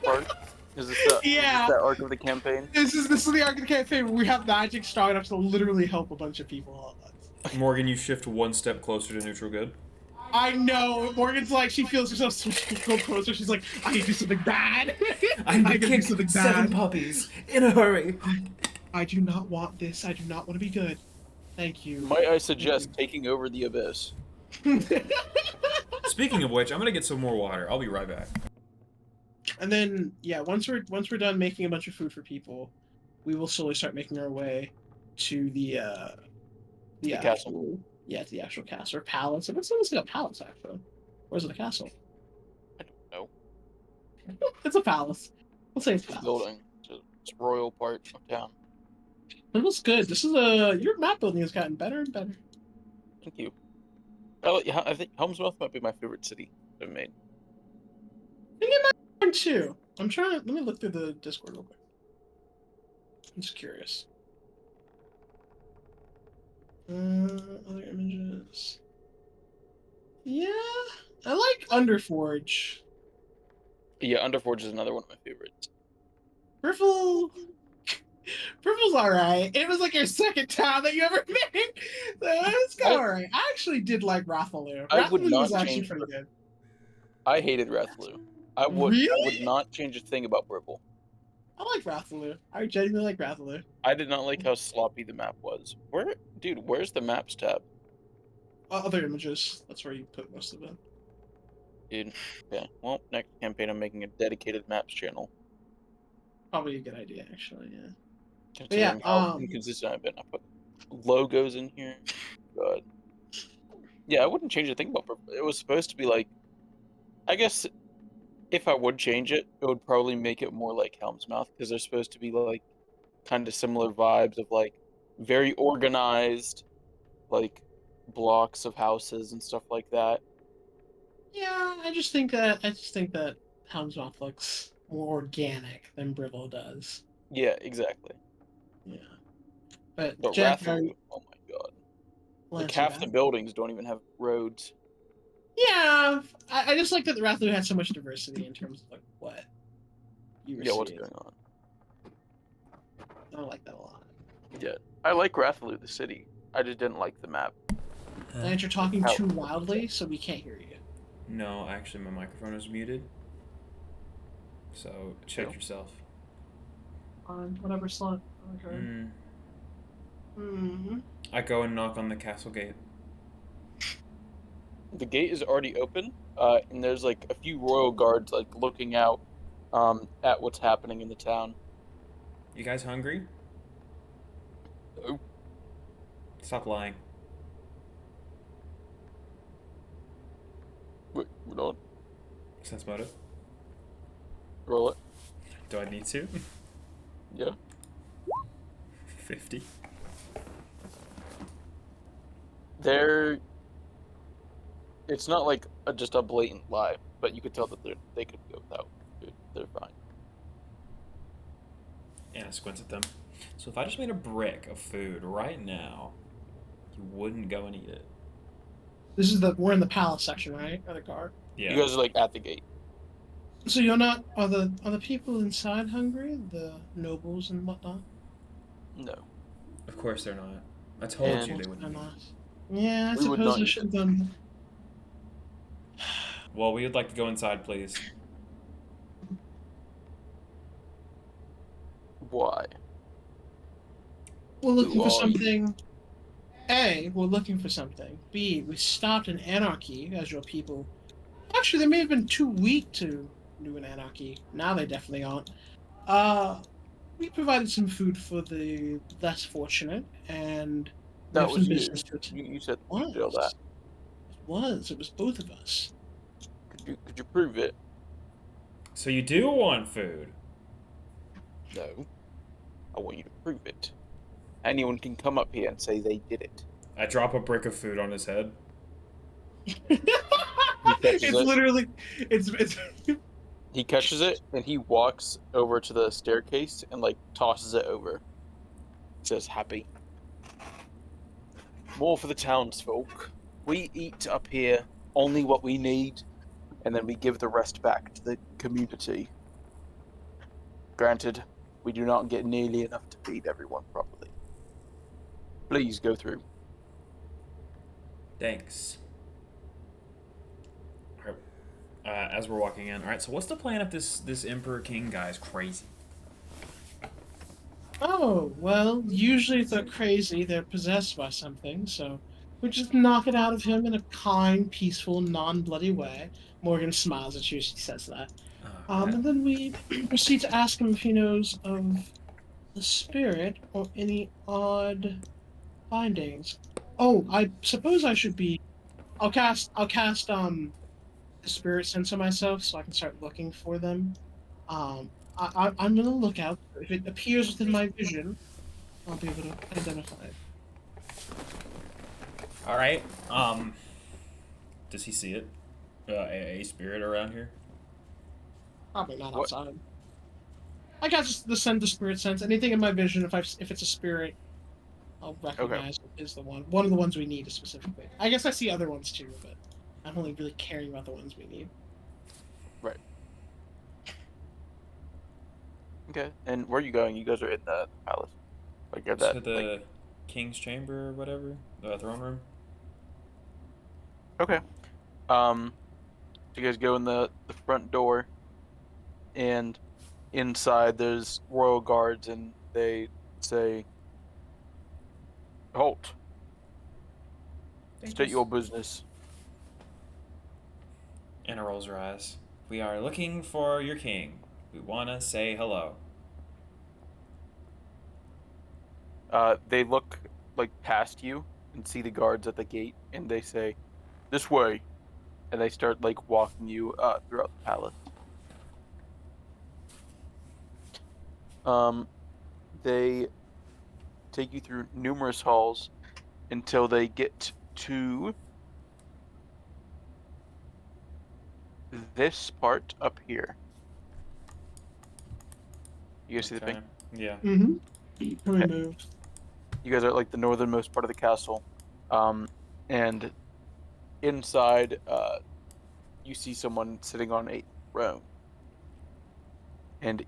[SPEAKER 2] part? Is this
[SPEAKER 1] Yeah.
[SPEAKER 2] that arc of the campaign?
[SPEAKER 1] This is the arc of the campaign where we have magic strong enough to literally help a bunch of people all at once.
[SPEAKER 3] Morgan, you shift one step closer to neutral good.
[SPEAKER 1] I know. Morgan's like, she feels herself so closer. She's like, I need to do something bad. I
[SPEAKER 4] I'm
[SPEAKER 1] gotta
[SPEAKER 4] to
[SPEAKER 1] do
[SPEAKER 4] kick
[SPEAKER 1] something
[SPEAKER 4] 7
[SPEAKER 1] bad.
[SPEAKER 4] puppies in a hurry.
[SPEAKER 1] I do not want this. I do not want to be good. Thank you.
[SPEAKER 2] Might I suggest taking over the abyss?
[SPEAKER 3] Speaking of which, I'm gonna get some more water. I'll be right back.
[SPEAKER 1] And then, yeah, once we're done making a bunch of food for people, we will slowly start making our way to the
[SPEAKER 2] castle.
[SPEAKER 1] actual, to the actual castle or palace. It's almost like a palace actually. Or is it a castle?
[SPEAKER 2] I don't know.
[SPEAKER 1] It's a palace. Let's say it's a
[SPEAKER 2] It's a
[SPEAKER 1] palace.
[SPEAKER 2] building. It's a royal part of town.
[SPEAKER 1] It looks good. This is your map building has gotten better and better.
[SPEAKER 2] Thank you. Oh, yeah, I think Helmsworth might be my favorite city I've made.
[SPEAKER 1] I think it might be too. I'm trying. Let me look through the Discord real quick. I'm just curious. Other images. Yeah, I like Underforge.
[SPEAKER 2] Yeah, Underforge is another one of my favorites.
[SPEAKER 1] Riffle. Riffle's alright. It was like your second town that you ever made. So it's kind of alright. I actually did like Rathaloo.
[SPEAKER 2] I would
[SPEAKER 1] Rathaloo
[SPEAKER 2] not
[SPEAKER 1] was actually
[SPEAKER 2] change
[SPEAKER 1] pretty good.
[SPEAKER 2] I hated Rathaloo. I would
[SPEAKER 1] Really?
[SPEAKER 2] not change a thing about Purple.
[SPEAKER 1] I like Rathaloo. I genuinely like Rathaloo.
[SPEAKER 2] I did not like how sloppy the map was. Where's the maps tab?
[SPEAKER 1] Other images. That's where you put most of it.
[SPEAKER 2] Dude, yeah. Well, next campaign I'm making a dedicated maps channel.
[SPEAKER 1] Probably a good idea, actually. Yeah.
[SPEAKER 2] Considering how inconsistent I've been. I put logos in here. God. Yeah, I wouldn't change a thing about Purple. It was supposed to be like, I guess if I would change it, it would probably make it more like Helm's Mouth because they're supposed to be like kind of similar vibes of like very organized, like blocks of houses and stuff like that.
[SPEAKER 1] Yeah, I just think that Houndsmouth looks more organic than Bribble does.
[SPEAKER 2] Yeah, exactly.
[SPEAKER 1] Yeah, but
[SPEAKER 2] But
[SPEAKER 1] Jack,
[SPEAKER 2] Rathaloo, oh my god.
[SPEAKER 1] will
[SPEAKER 2] Like
[SPEAKER 1] answer
[SPEAKER 2] half
[SPEAKER 1] that.
[SPEAKER 2] the buildings don't even have roads.
[SPEAKER 1] Yeah, I just like that the Rathalu had so much diversity in terms of like what you were
[SPEAKER 2] Yeah, what's
[SPEAKER 1] seeing.
[SPEAKER 2] going on?
[SPEAKER 1] I like that a lot.
[SPEAKER 2] Yeah. I like Rathaloo, the city. I just didn't like the map.
[SPEAKER 1] And you're talking
[SPEAKER 2] How-
[SPEAKER 1] too wildly, so we can't hear you.
[SPEAKER 3] No, actually, my microphone is muted. So check
[SPEAKER 2] No.
[SPEAKER 3] yourself.
[SPEAKER 1] On whatever slot. Okay. Hmm.
[SPEAKER 3] I go and knock on the castle gate.
[SPEAKER 2] The gate is already open, and there's like a few royal guards like looking out at what's happening in the town.
[SPEAKER 3] You guys hungry?
[SPEAKER 2] Oh,
[SPEAKER 3] Stop lying.
[SPEAKER 2] wait, hold on.
[SPEAKER 3] Sense motive.
[SPEAKER 2] Roll it.
[SPEAKER 3] Do I need to?
[SPEAKER 2] Yeah.
[SPEAKER 3] 50.
[SPEAKER 2] It's not like just a blatant lie, but you could tell that they could go without food. They're fine.
[SPEAKER 3] And I squint at them. So if I just made a brick of food right now, you wouldn't go and eat it.
[SPEAKER 1] We're in the palace section, right? Or the guard.
[SPEAKER 3] Yeah.
[SPEAKER 2] You guys are like at the gate.
[SPEAKER 1] So you're not are the people inside hungry? The nobles and whatnot?
[SPEAKER 2] No.
[SPEAKER 3] Of course they're not. I told
[SPEAKER 2] And-
[SPEAKER 3] you they
[SPEAKER 1] They're
[SPEAKER 3] wouldn't.
[SPEAKER 1] not. Yeah, I
[SPEAKER 2] We would
[SPEAKER 1] suppose
[SPEAKER 2] not
[SPEAKER 1] I
[SPEAKER 2] eat
[SPEAKER 1] should have done.
[SPEAKER 3] Well, we would like to go inside, please.
[SPEAKER 2] Why?
[SPEAKER 1] We're looking
[SPEAKER 2] Who
[SPEAKER 1] for
[SPEAKER 2] are you?
[SPEAKER 1] something. A, we're looking for something. B, we stopped an anarchy as your people. Actually, they may have been too weak to do an anarchy. Now they definitely aren't. We provided some food for the less fortunate, and we
[SPEAKER 2] That
[SPEAKER 1] have some
[SPEAKER 2] was you.
[SPEAKER 1] business to attend.
[SPEAKER 2] You said
[SPEAKER 1] It
[SPEAKER 2] you did all that.
[SPEAKER 1] was. It was both of us.
[SPEAKER 2] Could you prove it?
[SPEAKER 3] So you do want food?
[SPEAKER 2] No. I want you to prove it. Anyone can come up here and say they did it.
[SPEAKER 3] I drop a brick of food on his head.
[SPEAKER 1] It's
[SPEAKER 2] it.
[SPEAKER 1] literally, it's
[SPEAKER 2] He catches it and he walks over to the staircase and like tosses it over. Says happy. More for the townsfolk. We eat up here only what we need, and then we give the rest back to the community. Granted, we do not get nearly enough to feed everyone properly. Please go through.
[SPEAKER 3] Thanks. Alright. As we're walking in, alright, so what's the plan if this Emperor King guy's crazy?
[SPEAKER 1] Oh, well, usually if they're crazy, they're possessed by something, so we just knock it out of him in a kind, peaceful, non-bloody way. Morgan smiles at you as she says that. And then we proceed to ask him if he knows of the spirit or any odd findings. Oh, I suppose I should be. I'll cast the spirit sense on myself so I can start looking for them. I'm gonna look out. If it appears within my vision, I'll be able to identify it.
[SPEAKER 3] Alright, does he see it? A spirit around here?
[SPEAKER 1] Probably not
[SPEAKER 2] What?
[SPEAKER 1] outside. I got just the spirit sense. Anything in my vision, if it's a spirit, I'll recognize it is the one. One of the ones we need specifically. I guess I see other ones too, but I'm only really caring about the ones we need.
[SPEAKER 2] Right. Okay. And where are you going? You guys are in the palace. Like at that.
[SPEAKER 3] To the King's Chamber or whatever? The throne room?
[SPEAKER 2] Okay. So you guys go in the front door, and inside there's royal guards, and they say, "Halt! State your business."
[SPEAKER 3] Anna rolls her eyes. We are looking for your king. We wanna say hello.
[SPEAKER 2] They look like past you and see the guards at the gate, and they say, "This way," and they start like walking you throughout the palace. They take you through numerous halls until they get to this part up here. You guys see the thing?
[SPEAKER 3] Yeah.
[SPEAKER 1] Mm-hmm. Let me
[SPEAKER 2] Okay.
[SPEAKER 1] move.
[SPEAKER 2] You guys are at like the northernmost part of the castle, and inside, you see someone sitting on a throne, and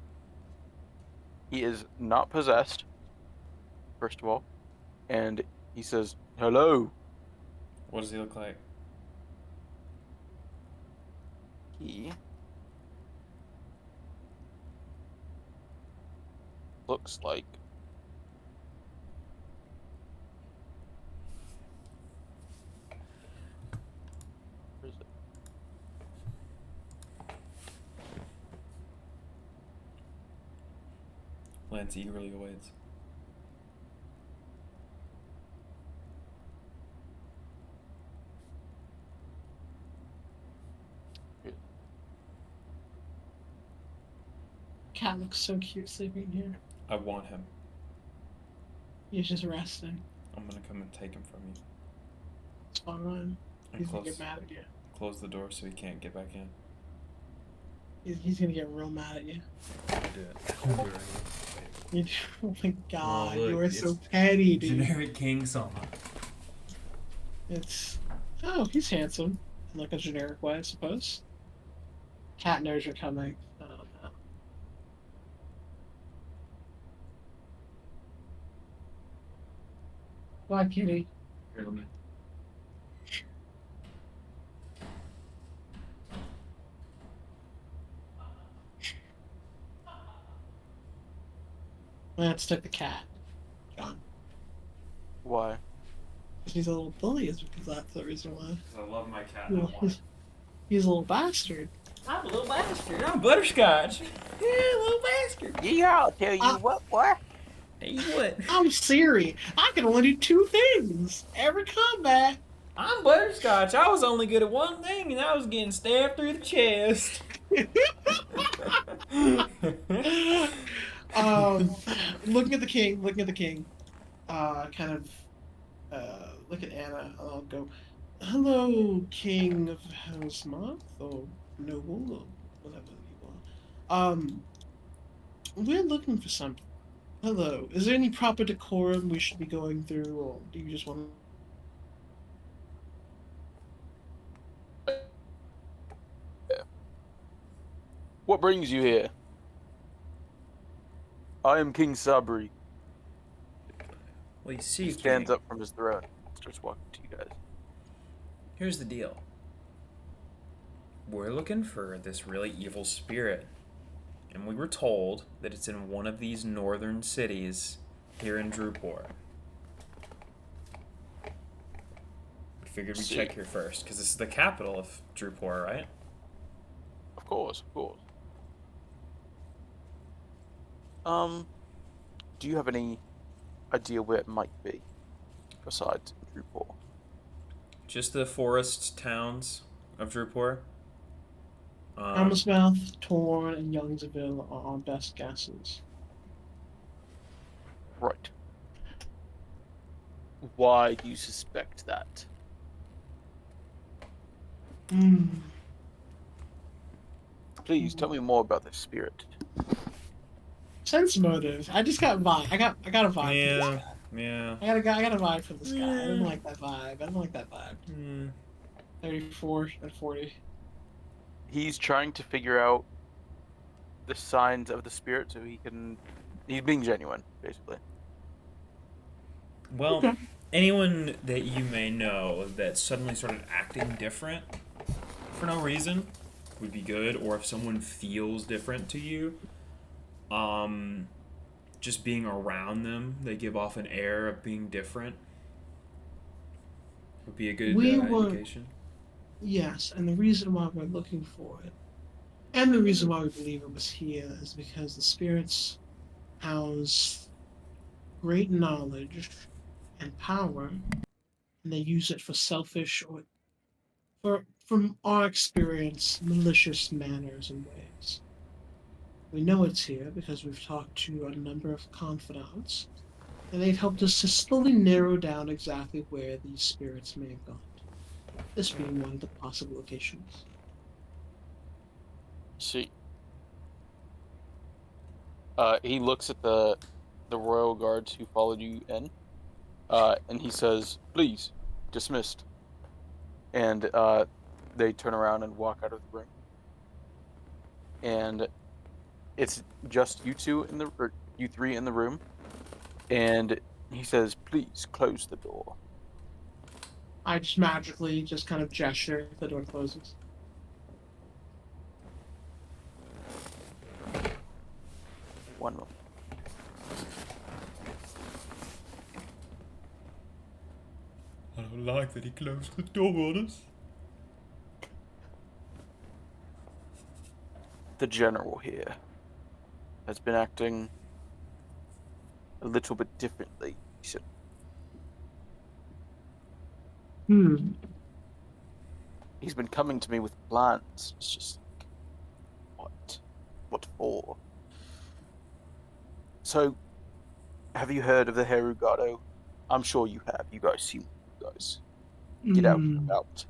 [SPEAKER 2] he is not possessed. First of all, and he says, "Hello."
[SPEAKER 3] What does he look like?
[SPEAKER 2] He looks like where is it?
[SPEAKER 3] Lance eagerly awaits.
[SPEAKER 1] Cat looks so cute sleeping here.
[SPEAKER 3] I want him.
[SPEAKER 1] He's just resting.
[SPEAKER 3] I'm gonna come and take him from you.
[SPEAKER 1] It's fine.
[SPEAKER 3] And
[SPEAKER 1] He's gonna
[SPEAKER 3] close,
[SPEAKER 1] get mad at you.
[SPEAKER 3] close the door so he can't get back in.
[SPEAKER 1] He's gonna get real mad at you.
[SPEAKER 3] I'll do it. I'll do it right
[SPEAKER 1] You, oh my god,
[SPEAKER 3] look,
[SPEAKER 1] you are
[SPEAKER 3] it's
[SPEAKER 1] so petty, dude.
[SPEAKER 3] Generic king song.
[SPEAKER 1] It's oh, he's handsome in like a generic way, I suppose. Cat knows you're coming. Oh no. Bye, kitty.
[SPEAKER 5] Here, let me.
[SPEAKER 1] Let's take the cat, John.
[SPEAKER 2] Why?
[SPEAKER 1] Because he's a little bully, is because that's the reason why.
[SPEAKER 3] I love my cat.
[SPEAKER 1] Yeah, he's a little bastard.
[SPEAKER 4] I'm a little bastard. I'm butterscotch. Yeah, little bastard.
[SPEAKER 2] Yeah, I'll tell you what, boy.
[SPEAKER 4] Hey, what?
[SPEAKER 1] I'm Siri. I can only do two things every combat.
[SPEAKER 4] I'm butterscotch. I was only good at one thing, and I was getting stabbed through the chest.
[SPEAKER 1] Looking at the king, kind of, look at Anna. I'll go, hello, King of House Moth, or Noble, or whatever you want. We're looking for something. Hello, is there any proper decorum we should be going through, or do you just want
[SPEAKER 2] What brings you here? I am King Sabri.
[SPEAKER 4] Well, you see,
[SPEAKER 2] He stands up from his throne, starts walking to you guys.
[SPEAKER 3] Here's the deal. We're looking for this really evil spirit. And we were told that it's in one of these northern cities here in Drupor. We figured we'd
[SPEAKER 2] See.
[SPEAKER 3] check here first, because this is the capital of Drupor, right?
[SPEAKER 2] Of course, of course. Do you have any idea where it might be, besides Drupor?
[SPEAKER 3] Just the forest towns of Drupor.
[SPEAKER 1] Hammersmouth, Torn, and Youngsville are our best guesses.
[SPEAKER 2] Right. Why do you suspect that?
[SPEAKER 1] Hmm.
[SPEAKER 2] Please tell me more about this spirit.
[SPEAKER 1] Sense motive. I just got vibe. I got a vibe.
[SPEAKER 3] Yeah,
[SPEAKER 1] For this guy.
[SPEAKER 3] yeah.
[SPEAKER 1] I got a vibe for this guy. I didn't
[SPEAKER 3] Yeah.
[SPEAKER 1] like that vibe. I didn't like that vibe. 34 and 40.
[SPEAKER 2] He's trying to figure out the signs of the spirit so he can... He's being genuine, basically.
[SPEAKER 3] Well,
[SPEAKER 1] Okay.
[SPEAKER 3] anyone that you may know that suddenly started acting different for no reason would be good, or if someone feels different to you, just being around them, they give off an air of being different, would be a good indication.
[SPEAKER 1] Yes, and the reason why we're looking for it, and the reason why we believe it was here, is because the spirits house great knowledge and power, and they use it for selfish or, from our experience, malicious manners and ways. We know it's here because we've talked to a number of confidants, And they've helped us to slowly narrow down exactly where these spirits may have gone. This being one of the possible locations.
[SPEAKER 2] See. He looks at the royal guards who followed you in, and he says, "Please, dismissed." And they turn around and walk out of the room. And it's just you two in or you three in the room. And he says, "Please close the door."
[SPEAKER 1] I just magically just kind of gesture if the door closes.
[SPEAKER 2] One moment.
[SPEAKER 3] I don't like that he closed the door on us.
[SPEAKER 2] The general here has been acting a little bit differently. He said, he's been coming to me with plans. It's just like, what? What for? So, have you heard of the Herugado? I'm sure you have. You guys seem you guys get out and about.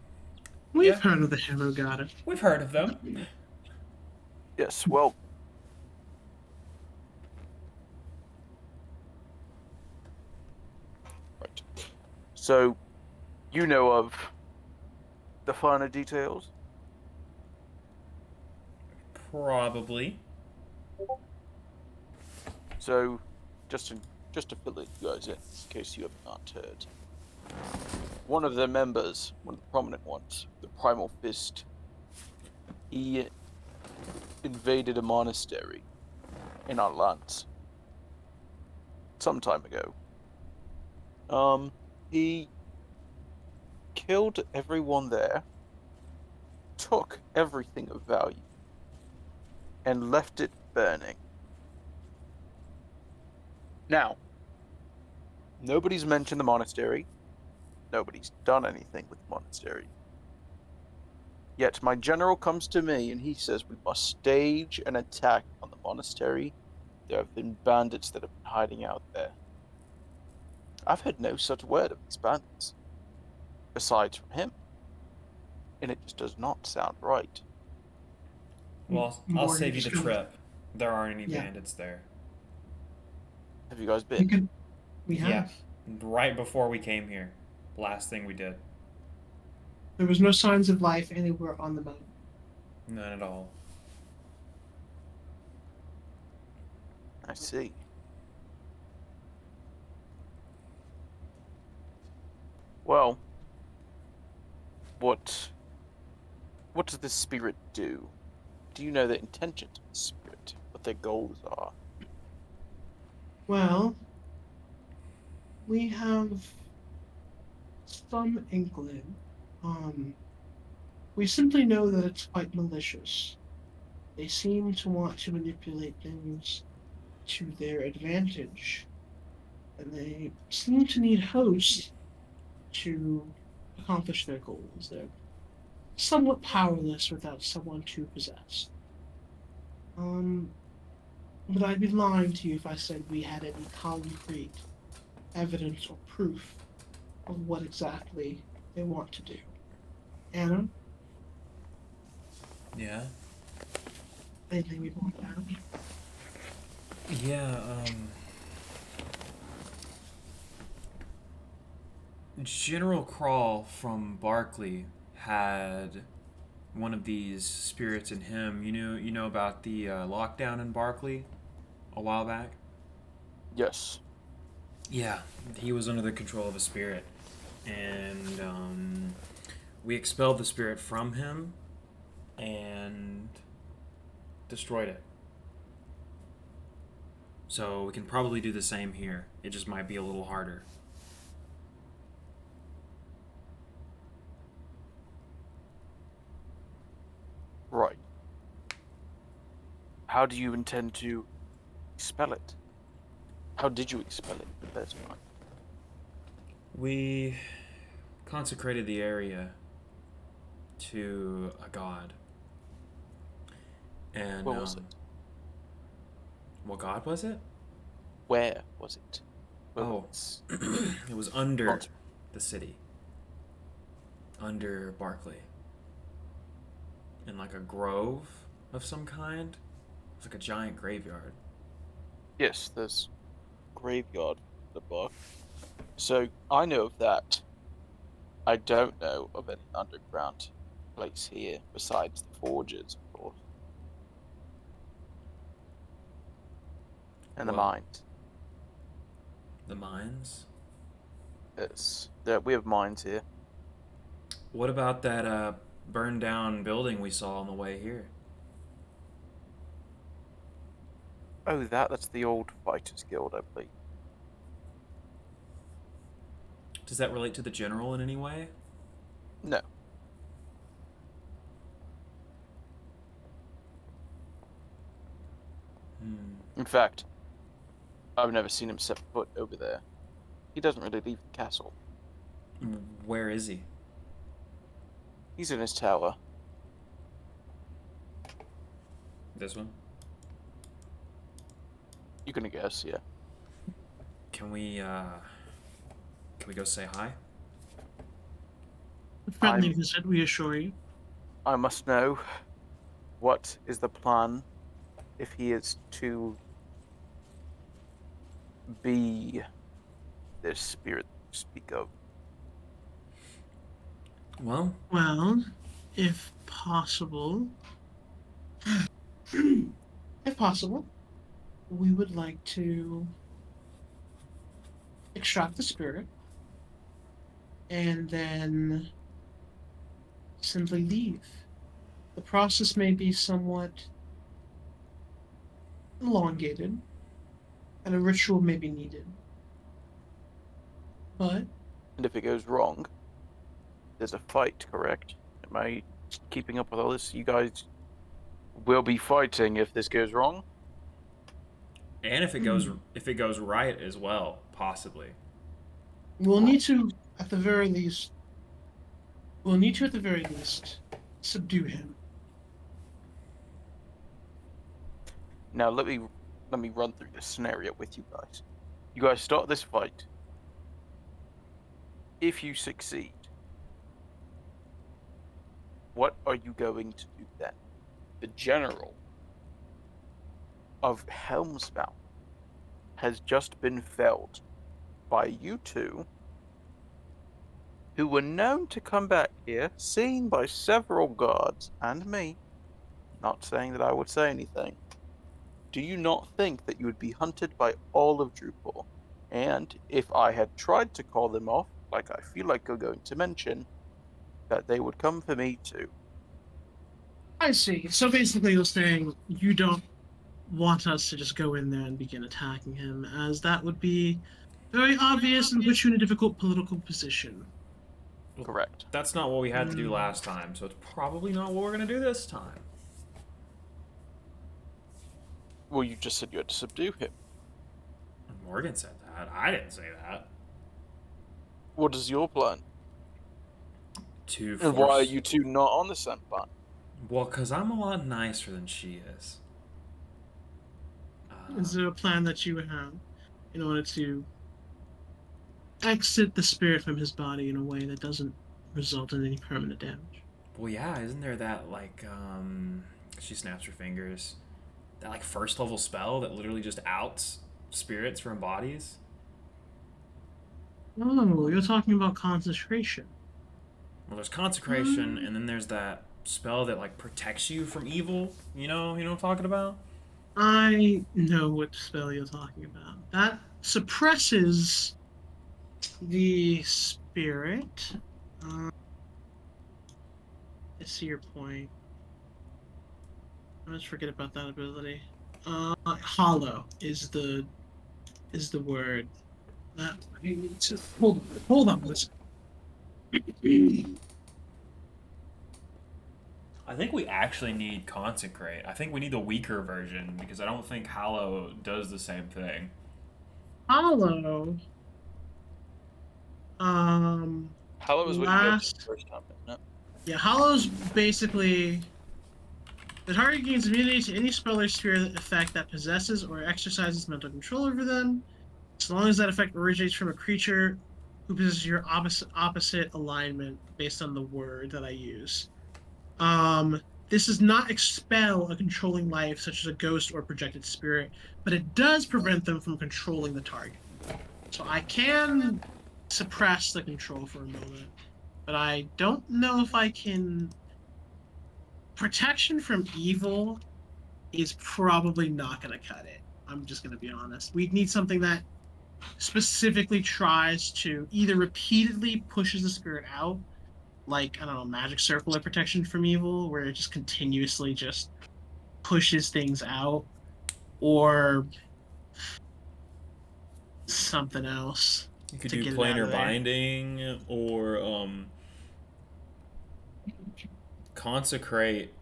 [SPEAKER 1] We've
[SPEAKER 3] Yeah.
[SPEAKER 1] heard of the Hero God.
[SPEAKER 3] We've heard of them.
[SPEAKER 2] Yes, well, right. So, you know of the finer details?
[SPEAKER 3] Probably.
[SPEAKER 2] So, just to fill it you guys in case you have not heard. One of their members, one of the prominent ones, the Primal Fist, he invaded a monastery in our lands some time ago. He killed everyone there, took everything of value, and left it burning. Now, nobody's mentioned the monastery. Nobody's done anything with the monastery. Yet my general comes to me and he says we must stage an attack on the monastery. There have been bandits that have been hiding out there. I've heard no such word of these bandits, besides from him. And it just does not sound right.
[SPEAKER 3] Well, I'll
[SPEAKER 1] Morgan
[SPEAKER 3] save you the
[SPEAKER 1] just kind of-
[SPEAKER 3] trip. There aren't any
[SPEAKER 1] Yeah.
[SPEAKER 3] bandits there.
[SPEAKER 2] Have you guys
[SPEAKER 1] We
[SPEAKER 2] been?
[SPEAKER 1] could. We have.
[SPEAKER 3] Yeah. Right before we came here. Last thing we did.
[SPEAKER 1] There was no signs of life anywhere on the mountain.
[SPEAKER 3] None at all.
[SPEAKER 2] I see. Well, what does the spirit do? Do you know the intentions of the spirit? What their goals are?
[SPEAKER 1] Well, we have some inkling. We simply know that it's quite malicious. They seem to want to manipulate things to their advantage, and they seem to need hosts to accomplish their goals. They're somewhat powerless without someone to possess. But I'd be lying to you if I said we had any concrete evidence or proof of what exactly they want to do. Anna,
[SPEAKER 3] Yeah?
[SPEAKER 1] anything we want to add?
[SPEAKER 3] Yeah, General Crawl from Barkley had one of these spirits in him. You know about the lockdown in Barkley a while back?
[SPEAKER 2] Yes.
[SPEAKER 3] Yeah, he was under the control of a spirit. And we expelled the spirit from him and destroyed it. So we can probably do the same here. It just might be a little harder.
[SPEAKER 2] Right. How do you intend to expel it? How did you expel it the first time?
[SPEAKER 3] We consecrated the area to a god. And
[SPEAKER 2] What was it?
[SPEAKER 3] what god was it?
[SPEAKER 2] Where was it?
[SPEAKER 3] Oh,
[SPEAKER 2] it's
[SPEAKER 3] it was under
[SPEAKER 2] not-
[SPEAKER 3] the city. Under Barclay. In like a grove of some kind. It's like a giant graveyard.
[SPEAKER 2] yes, there's graveyard in the book. So I know of that. I don't know of any underground place here besides the forges, of course, and the
[SPEAKER 3] Well-
[SPEAKER 2] mines.
[SPEAKER 3] The mines?
[SPEAKER 2] Yes, we have mines here.
[SPEAKER 3] What about that burned down building we saw on the way here?
[SPEAKER 2] Oh, that's the old Fighters Guild, I believe.
[SPEAKER 3] Does that relate to the general in any way?
[SPEAKER 2] No,
[SPEAKER 3] Hmm.
[SPEAKER 2] in fact, I've never seen him set foot over there. He doesn't really leave the castle.
[SPEAKER 3] Where is he?
[SPEAKER 2] He's in his tower.
[SPEAKER 3] This one?
[SPEAKER 2] You can guess, yeah.
[SPEAKER 3] Can we go say hi?
[SPEAKER 1] Friendly
[SPEAKER 2] I'm-
[SPEAKER 1] visit, we assure you.
[SPEAKER 2] I must know what is the plan if he is to be this spirit you speak of.
[SPEAKER 3] Well,
[SPEAKER 1] Well, if possible, if possible, we would like to extract the spirit and then simply leave. The process may be somewhat elongated, and a ritual may be needed. But
[SPEAKER 2] And if it goes wrong, there's a fight, correct? Am I keeping up with all this? You guys will be fighting if this goes wrong?
[SPEAKER 3] and if it goes right as well, possibly.
[SPEAKER 1] we'll need to, at the very least, subdue him.
[SPEAKER 2] Now let me run through this scenario with you guys. You guys start this fight. If you succeed, what are you going to do then? The general of Helmsmouth has just been felled by you two, who were known to come back here, seen by several guards and me. Not saying that I would say anything. Do you not think that you would be hunted by all of Drupal? And if I had tried to call them off, like I feel like you're going to mention, that they would come for me too.
[SPEAKER 1] I see. So basically, you're saying you don't want us to just go in there and begin attacking him, as that would be very obvious and put you in a difficult political position.
[SPEAKER 2] Correct.
[SPEAKER 3] That's not what we had to do last time, so it's probably not what we're gonna do this time.
[SPEAKER 2] Well, you just said you had to subdue him.
[SPEAKER 3] Morgan said that. I didn't say that.
[SPEAKER 2] What is your plan?
[SPEAKER 3] To
[SPEAKER 2] And why are
[SPEAKER 3] force-
[SPEAKER 2] you two not on the same plan?
[SPEAKER 3] Well, because I'm a lot nicer than she is.
[SPEAKER 1] Is there a plan that you would have in order to exit the spirit from his body in a way that doesn't result in any permanent damage?
[SPEAKER 3] Well, yeah, isn't there that, like, she snaps her fingers, that, like, first level spell that literally just outs spirits from bodies?
[SPEAKER 1] Oh, you're talking about concentration.
[SPEAKER 3] Well, there's consecration, and then there's that spell that, like, protects you from evil. You know what I'm talking about?
[SPEAKER 1] I know what spell you're talking about. That suppresses the spirit. I see your point. Let's forget about that ability. Hollow is the word. That hold on. Listen.
[SPEAKER 3] I think we actually need consecrate. I think we need the weaker version, because I don't think Hallow does the same thing.
[SPEAKER 1] Hollow.
[SPEAKER 2] Hello is what you guys
[SPEAKER 1] Last-
[SPEAKER 2] did the first time, isn't it?
[SPEAKER 1] Yeah, Hollow's basically the target gains immunity to any spell or sphere effect that possesses or exercises mental control over them. As long as that effect originates from a creature who possesses your opposite alignment based on the word that I use. This does not expel a controlling life, such as a ghost or projected spirit, but it does prevent them from controlling the target. So I can suppress the control for a moment, but I don't know if I can. Protection from evil is probably not going to cut it. I'm just going to be honest. We need something that specifically tries to either repeatedly pushes the spirit out, like, I don't know, magic circle or protection from evil, where it just continuously just pushes things out, or something else.
[SPEAKER 3] You could
[SPEAKER 1] to
[SPEAKER 3] do
[SPEAKER 1] get it out
[SPEAKER 3] planar
[SPEAKER 1] of there.
[SPEAKER 3] binding or consecrate.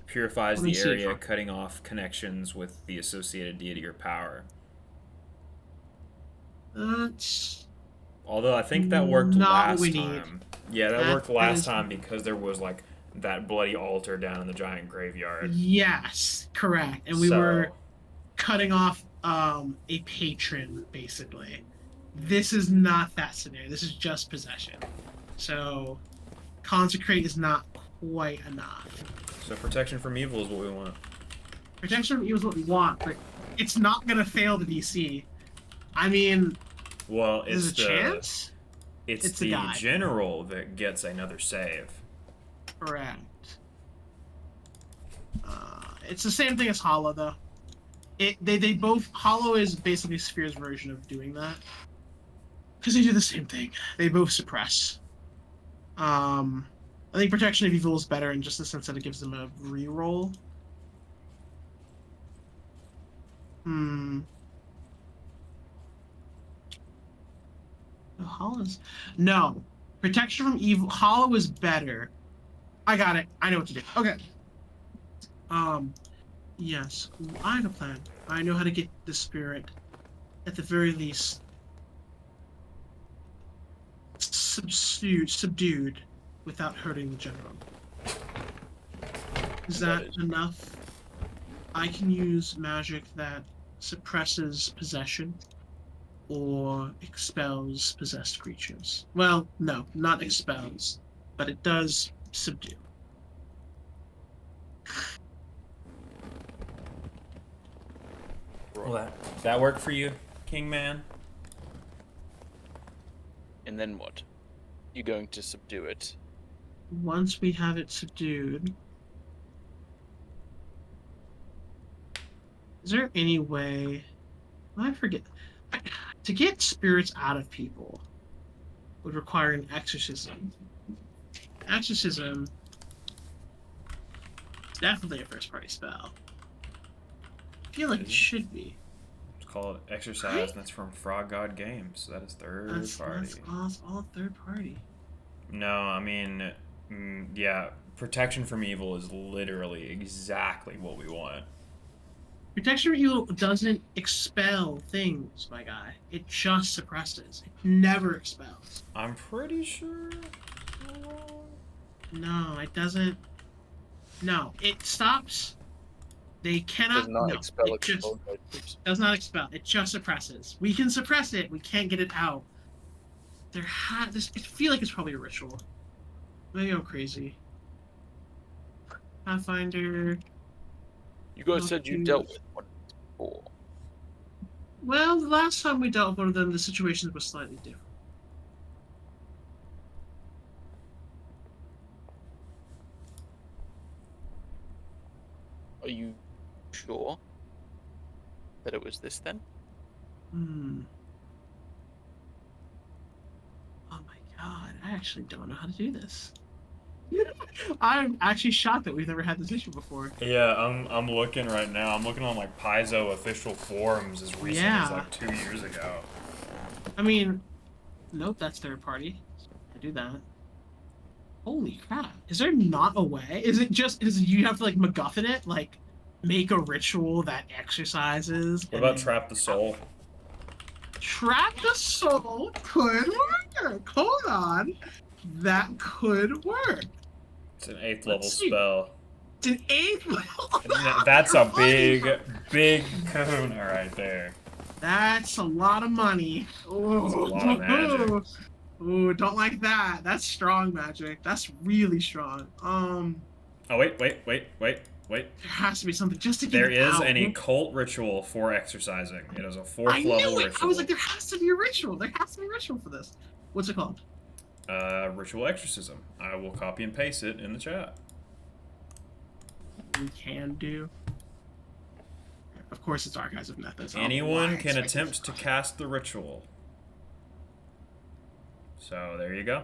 [SPEAKER 3] Purifies
[SPEAKER 1] Let me
[SPEAKER 3] the
[SPEAKER 1] see if
[SPEAKER 3] area,
[SPEAKER 1] I-
[SPEAKER 3] cutting off connections with the associated deity or power.
[SPEAKER 1] That's
[SPEAKER 3] Although I think that worked
[SPEAKER 1] not what
[SPEAKER 3] last
[SPEAKER 1] we need.
[SPEAKER 3] time. Yeah, that
[SPEAKER 1] That
[SPEAKER 3] worked last
[SPEAKER 1] is-
[SPEAKER 3] time because there was like that bloody altar down in the giant graveyard.
[SPEAKER 1] Yes, correct. And we
[SPEAKER 3] So-
[SPEAKER 1] were cutting off a patron, basically. This is not that scenario. This is just possession. So consecrate is not quite enough.
[SPEAKER 3] So protection from evil is what we want.
[SPEAKER 1] Protection from evil is what we want, but it's not gonna fail the DC. I mean,
[SPEAKER 3] Well,
[SPEAKER 1] there's
[SPEAKER 3] it's
[SPEAKER 1] a
[SPEAKER 3] the
[SPEAKER 1] chance.
[SPEAKER 3] it's
[SPEAKER 1] It's a
[SPEAKER 3] the
[SPEAKER 1] guy.
[SPEAKER 3] general that gets another save.
[SPEAKER 1] Correct. It's the same thing as Hollow, though. They both Hollow is basically Sphere's version of doing that, because they do the same thing. They both suppress. I think Protection of Evil is better in just the sense that it gives them a reroll. Hollow's no. Protection from Evil. Hollow is better. I got it. I know what to do. Okay. Yes, I have a plan. I know how to get the spirit, at the very least, subdued without hurting the general. Is that
[SPEAKER 2] is-
[SPEAKER 1] enough? I can use magic that suppresses possession or expels possessed creatures. Well, no, not expels, but it does subdue.
[SPEAKER 3] Well, that work for you, King Man?
[SPEAKER 2] And then what? You going to subdue it?
[SPEAKER 1] Once we have it subdued, is there any way? I forget. To get spirits out of people would require an exorcism. Exorcism is definitely a first-party spell. I feel like it should be.
[SPEAKER 3] It's called Exercise, and that's from Frog God Games. So that is third party.
[SPEAKER 1] That's all third party.
[SPEAKER 3] No, I mean, yeah, protection from evil is literally exactly what we want.
[SPEAKER 1] Protection from evil doesn't expel things, my guy. It just suppresses. It never expels.
[SPEAKER 3] I'm pretty sure.
[SPEAKER 1] No, it doesn't. No, it stops. They cannot.
[SPEAKER 2] Does not
[SPEAKER 1] no,
[SPEAKER 2] expel
[SPEAKER 1] it just
[SPEAKER 2] explode items.
[SPEAKER 1] does not expel. It just suppresses. We can suppress it. We can't get it out. This. I feel like it's probably a ritual. Maybe I'm crazy. Pathfinder.
[SPEAKER 2] You guys said you dealt with one before.
[SPEAKER 1] Well, the last time we dealt with one of them, the situations were slightly different.
[SPEAKER 2] Are you sure that it was this then?
[SPEAKER 1] Oh my god, I actually don't know how to do this. I'm actually shocked that we've never had this issue before.
[SPEAKER 3] Yeah, I'm looking right now. I'm looking on like Paizo official forums as recently as
[SPEAKER 1] Yeah.
[SPEAKER 3] like 2 years ago.
[SPEAKER 1] I mean, nope, that's third party. I do that. Holy crap. Is there not a way? Is it you have to like MacGuffin it? Like, make a ritual that exercises?
[SPEAKER 3] What
[SPEAKER 1] and
[SPEAKER 3] about
[SPEAKER 1] then-
[SPEAKER 3] Trap the Soul?
[SPEAKER 1] Trap the Soul could work. Hold on. That could work.
[SPEAKER 3] It's an 8th level
[SPEAKER 1] Let's see.
[SPEAKER 3] spell.
[SPEAKER 1] An 8?
[SPEAKER 3] That's a big kahuna right there.
[SPEAKER 1] That's a lot of money.
[SPEAKER 3] That's a lot of magic.
[SPEAKER 1] Ooh, don't like that. That's strong magic. That's really strong.
[SPEAKER 3] Oh, wait.
[SPEAKER 1] There has to be something just to get
[SPEAKER 3] There
[SPEAKER 1] it
[SPEAKER 3] is
[SPEAKER 1] out.
[SPEAKER 3] an occult ritual for exercising. It is a
[SPEAKER 1] I
[SPEAKER 3] fourth
[SPEAKER 1] knew
[SPEAKER 3] level
[SPEAKER 1] it.
[SPEAKER 3] ritual.
[SPEAKER 1] I was like, there has to be a ritual. There has to be a ritual for this. What's it called?
[SPEAKER 3] Ritual exorcism. I will copy and paste it in the chat.
[SPEAKER 1] We can do. Of course, it's Archives of Methods.
[SPEAKER 3] Anyone can attempt to cast the ritual. So there you go.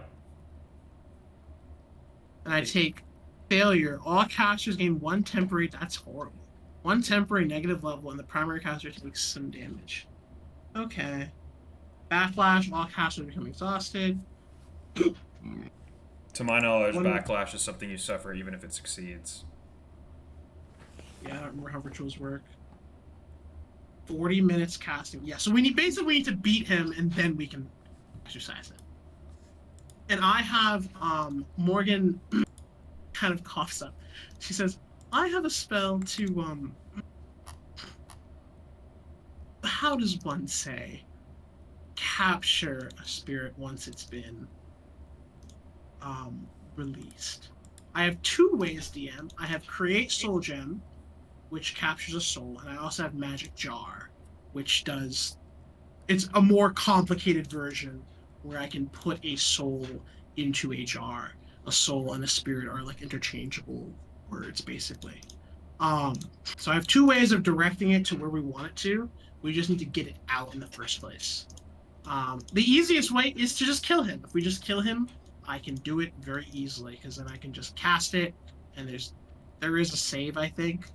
[SPEAKER 1] And I take failure. All casters gain 1 temporary. That's horrible. 1 temporary negative level, and the primary caster takes some damage. Okay. Backlash. All casters become exhausted.
[SPEAKER 3] To my knowledge,
[SPEAKER 1] One-
[SPEAKER 3] backlash is something you suffer even if it succeeds.
[SPEAKER 1] Yeah, I don't remember how rituals work. 40 minutes casting. Yeah, so we need to beat him, and then we can exercise it. And I have Morgan kind of coughs up. She says, I have a spell to how does one say, capture a spirit once it's been released. I have 2 ways, DM. I have Create Soul Gem, which captures a soul, and I also have Magic Jar, which does... It's a more complicated version where I can put a soul into a jar. A soul and a spirit are like interchangeable words, basically. So I have 2 ways of directing it to where we want it to. We just need to get it out in the first place. The easiest way is to just kill him. If we just kill him, I can do it very easily, because then I can just cast it, and there is a save, I think.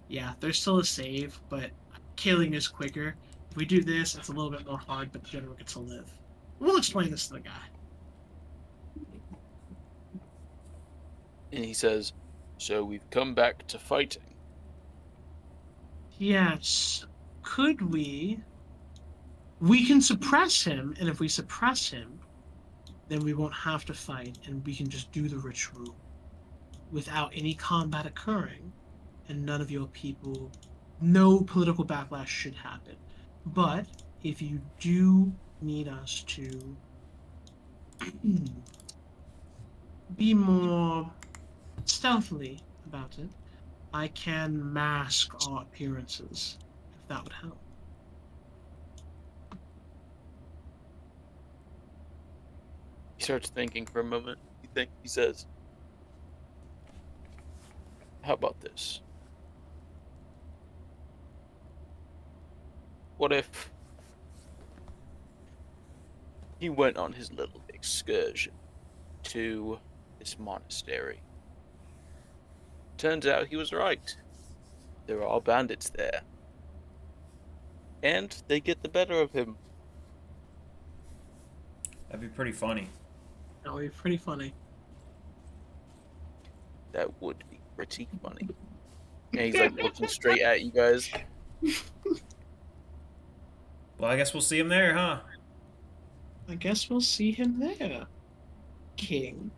[SPEAKER 1] Yeah, there's still a save, but killing is quicker. If we do this, it's a little bit more hard, but the general gets to live. We'll explain this to the guy.
[SPEAKER 2] And he says, so we've come back to fighting.
[SPEAKER 1] Yes. Could we? We can suppress him, and if we suppress him, then we won't have to fight, and we can just do the ritual without any combat occurring, and none of your people, no political backlash should happen. But if you do need us to be more stealthily about it, I can mask our appearances, if that would help.
[SPEAKER 2] He starts thinking for a moment. He says, how about this? What if he went on his little excursion to this monastery? Turns out he was right. There are bandits there. And they get the better of him.
[SPEAKER 3] That'd be pretty funny.
[SPEAKER 1] That would be pretty funny.
[SPEAKER 2] That would be pretty funny. And he's like looking straight at you guys.
[SPEAKER 3] Well, I guess we'll see him there, huh?
[SPEAKER 1] I guess we'll see him there, King.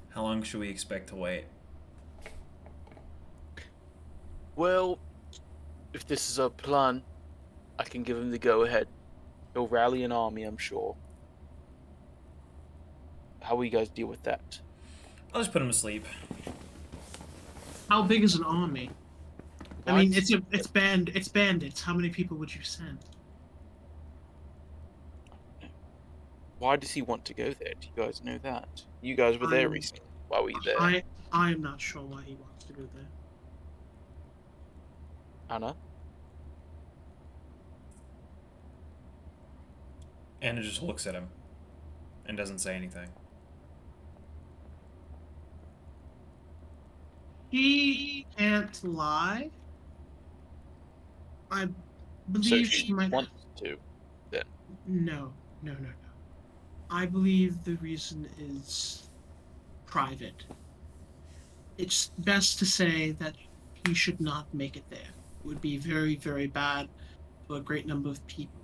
[SPEAKER 3] How long should we expect to wait?
[SPEAKER 2] Well, if this is our plan, I can give him the go-ahead. He'll rally an army, I'm sure. How will you guys deal with that?
[SPEAKER 3] I'll just put him to sleep.
[SPEAKER 1] How big is an army? I mean,
[SPEAKER 2] What?
[SPEAKER 1] it's bandits. How many people would you send?
[SPEAKER 2] Why does he want to go there? Do you guys know that? You guys were there recently. Why were you there?
[SPEAKER 1] I am not sure why he wants to go there.
[SPEAKER 2] Anna?
[SPEAKER 3] Anna just looks at him and doesn't say anything.
[SPEAKER 1] He can't lie. I
[SPEAKER 2] So
[SPEAKER 1] believe
[SPEAKER 2] she
[SPEAKER 1] she might.
[SPEAKER 2] wants to.
[SPEAKER 1] No. I believe the reason is private. It's best to say that he should not make it there. It would be very, very bad for a great number of people.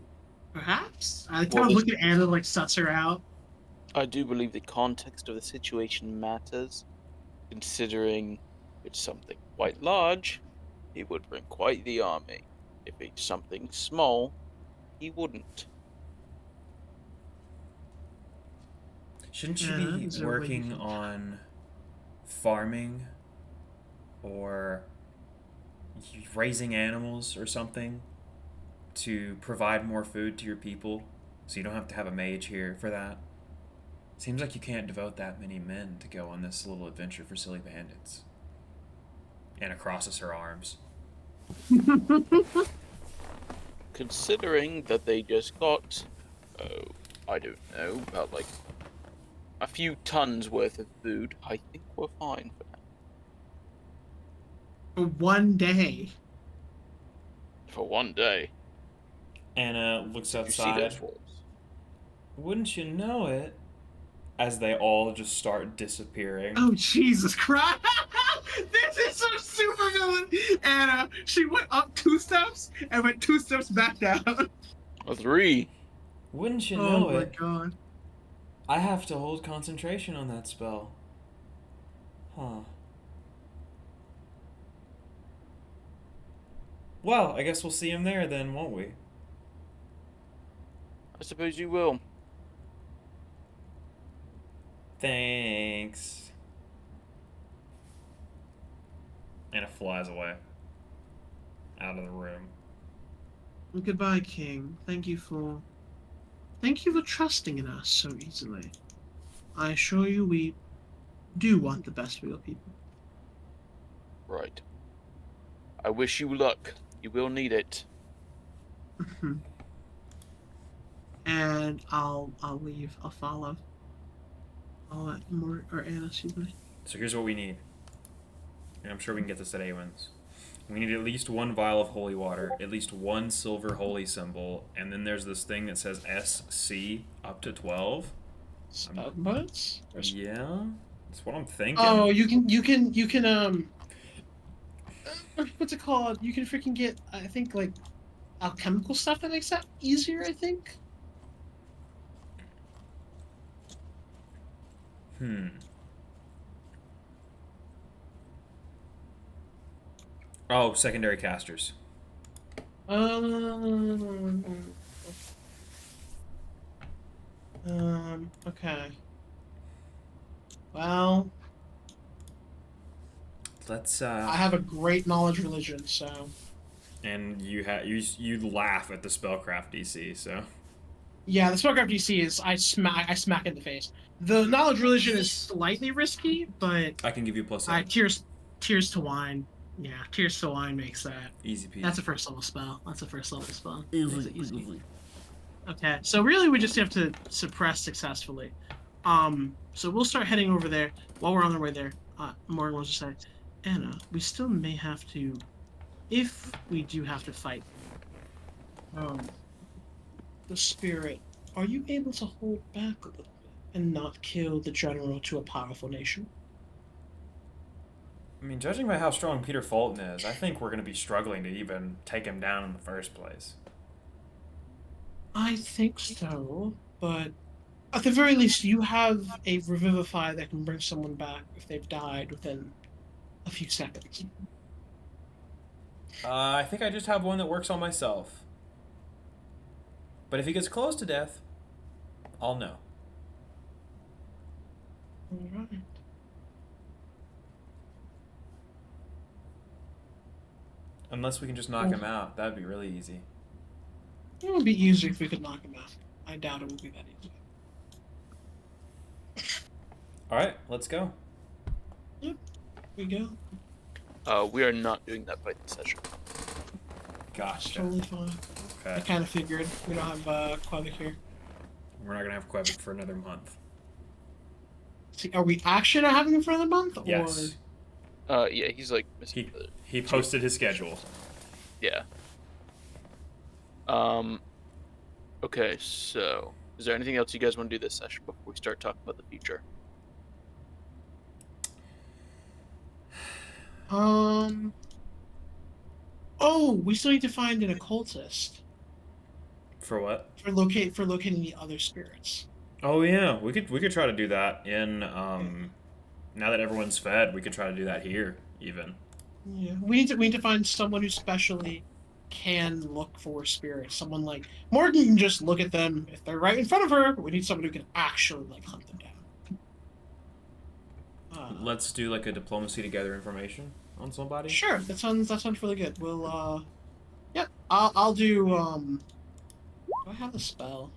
[SPEAKER 1] Perhaps? I kind of look at Anna, like, suss her out.
[SPEAKER 2] I do believe the context of the situation matters, considering it's something quite large, he would bring quite the army. If it's something small, he wouldn't.
[SPEAKER 3] Shouldn't you
[SPEAKER 1] Yeah,
[SPEAKER 3] be
[SPEAKER 1] is there a way you
[SPEAKER 3] working
[SPEAKER 1] can-
[SPEAKER 3] on farming or raising animals or something to provide more food to your people so you don't have to have a mage here for that? Seems like you can't devote that many men to go on this little adventure for silly bandits. Anna crosses her arms.
[SPEAKER 2] Considering that they just got, oh, I don't know, about like a few tons worth of food, I think we're fine for now.
[SPEAKER 1] For one day.
[SPEAKER 2] For one day.
[SPEAKER 3] Anna looks
[SPEAKER 2] Did you see those
[SPEAKER 3] outside.
[SPEAKER 2] wolves?
[SPEAKER 3] Wouldn't you know it? As they all just start disappearing.
[SPEAKER 1] Oh, Jesus Christ! This is some super villain! And she went up 2 steps and went 2 steps back down.
[SPEAKER 2] Oh, 3.
[SPEAKER 3] Wouldn't you
[SPEAKER 1] Oh
[SPEAKER 3] know
[SPEAKER 1] my
[SPEAKER 3] it?
[SPEAKER 1] god.
[SPEAKER 3] I have to hold concentration on that spell. Huh. Well, I guess we'll see him there then, won't we?
[SPEAKER 2] I suppose you will.
[SPEAKER 3] Thanks. And it flies away. Out of the room.
[SPEAKER 1] Goodbye, King. Thank you for trusting in us so easily. I assure you we do want the best for your people.
[SPEAKER 2] Right. I wish you luck. You will need it.
[SPEAKER 1] And I'll leave. I'll follow. I'll let Anna, excuse me.
[SPEAKER 3] So here's what we need. And I'm sure we can get this at Awen's. We need at least 1 vial of holy water, at least 1 silver holy symbol, and then there's this thing that says SC up to 12.
[SPEAKER 1] Spell buds?
[SPEAKER 3] Yeah, that's what I'm thinking.
[SPEAKER 1] Oh, you can what's it called? You can freaking get, I think, like alchemical stuff that makes that easier, I think.
[SPEAKER 3] Oh, secondary casters.
[SPEAKER 1] Okay. Well,
[SPEAKER 3] Let's
[SPEAKER 1] I have a great knowledge religion, so
[SPEAKER 3] and you laugh at the spellcraft DC, so
[SPEAKER 1] yeah, the spellcraft DC is I smack in the face. The knowledge religion is slightly risky, but
[SPEAKER 3] I can give you +7.
[SPEAKER 1] tears to wine. Yeah, tears to wine makes that.
[SPEAKER 3] Easy peasy.
[SPEAKER 1] That's a first level spell. That's a first level spell.
[SPEAKER 5] Easy,
[SPEAKER 1] Makes it easy.
[SPEAKER 5] easy.
[SPEAKER 1] Okay, so really we just have to suppress successfully. So we'll start heading over there. While we're on our way there, Morgan wants to say, Anna, we still may have to, if we do have to fight, the spirit, are you able to hold back a little bit and not kill the general to a powerful nation?
[SPEAKER 3] I mean, judging by how strong Peter Fulton is, I think we're going to be struggling to even take him down in the first place.
[SPEAKER 1] I think so, but at the very least, you have a revivify that can bring someone back if they've died within a few seconds.
[SPEAKER 3] I think I just have one that works on myself. But if he gets close to death, I'll know.
[SPEAKER 1] Alright.
[SPEAKER 3] Unless we can just knock him out. That'd be really easy.
[SPEAKER 1] It would be easier if we could knock him out. I doubt it would be that easy.
[SPEAKER 3] Alright, let's go.
[SPEAKER 1] Yep, we go.
[SPEAKER 2] We are not doing that fight this session.
[SPEAKER 3] Gotcha.
[SPEAKER 1] Totally fine. I
[SPEAKER 3] Okay.
[SPEAKER 1] kind of figured. We don't have Quebec here.
[SPEAKER 3] We're not going to have Quebec for another month.
[SPEAKER 1] See, are we actually not having him for another month?
[SPEAKER 3] Yes.
[SPEAKER 2] Yeah, he's like missing.
[SPEAKER 3] He posted his schedule.
[SPEAKER 2] Yeah. Okay, so is there anything else you guys want to do this session before we start talking about the future?
[SPEAKER 1] Oh, we still need to find an occultist
[SPEAKER 3] For what?
[SPEAKER 1] for locating the other spirits.
[SPEAKER 3] Oh yeah, we could try to do that in now that everyone's fed, we could try to do that here, even.
[SPEAKER 1] Yeah, we need to find someone who specially can look for spirits. Someone like Morgan can just look at them if they're right in front of her, but we need someone who can actually like hunt them down.
[SPEAKER 3] Let's do like a diplomacy to gather information on somebody.
[SPEAKER 1] Sure, that sounds really good. We'll yeah, I'll do do I have the spell?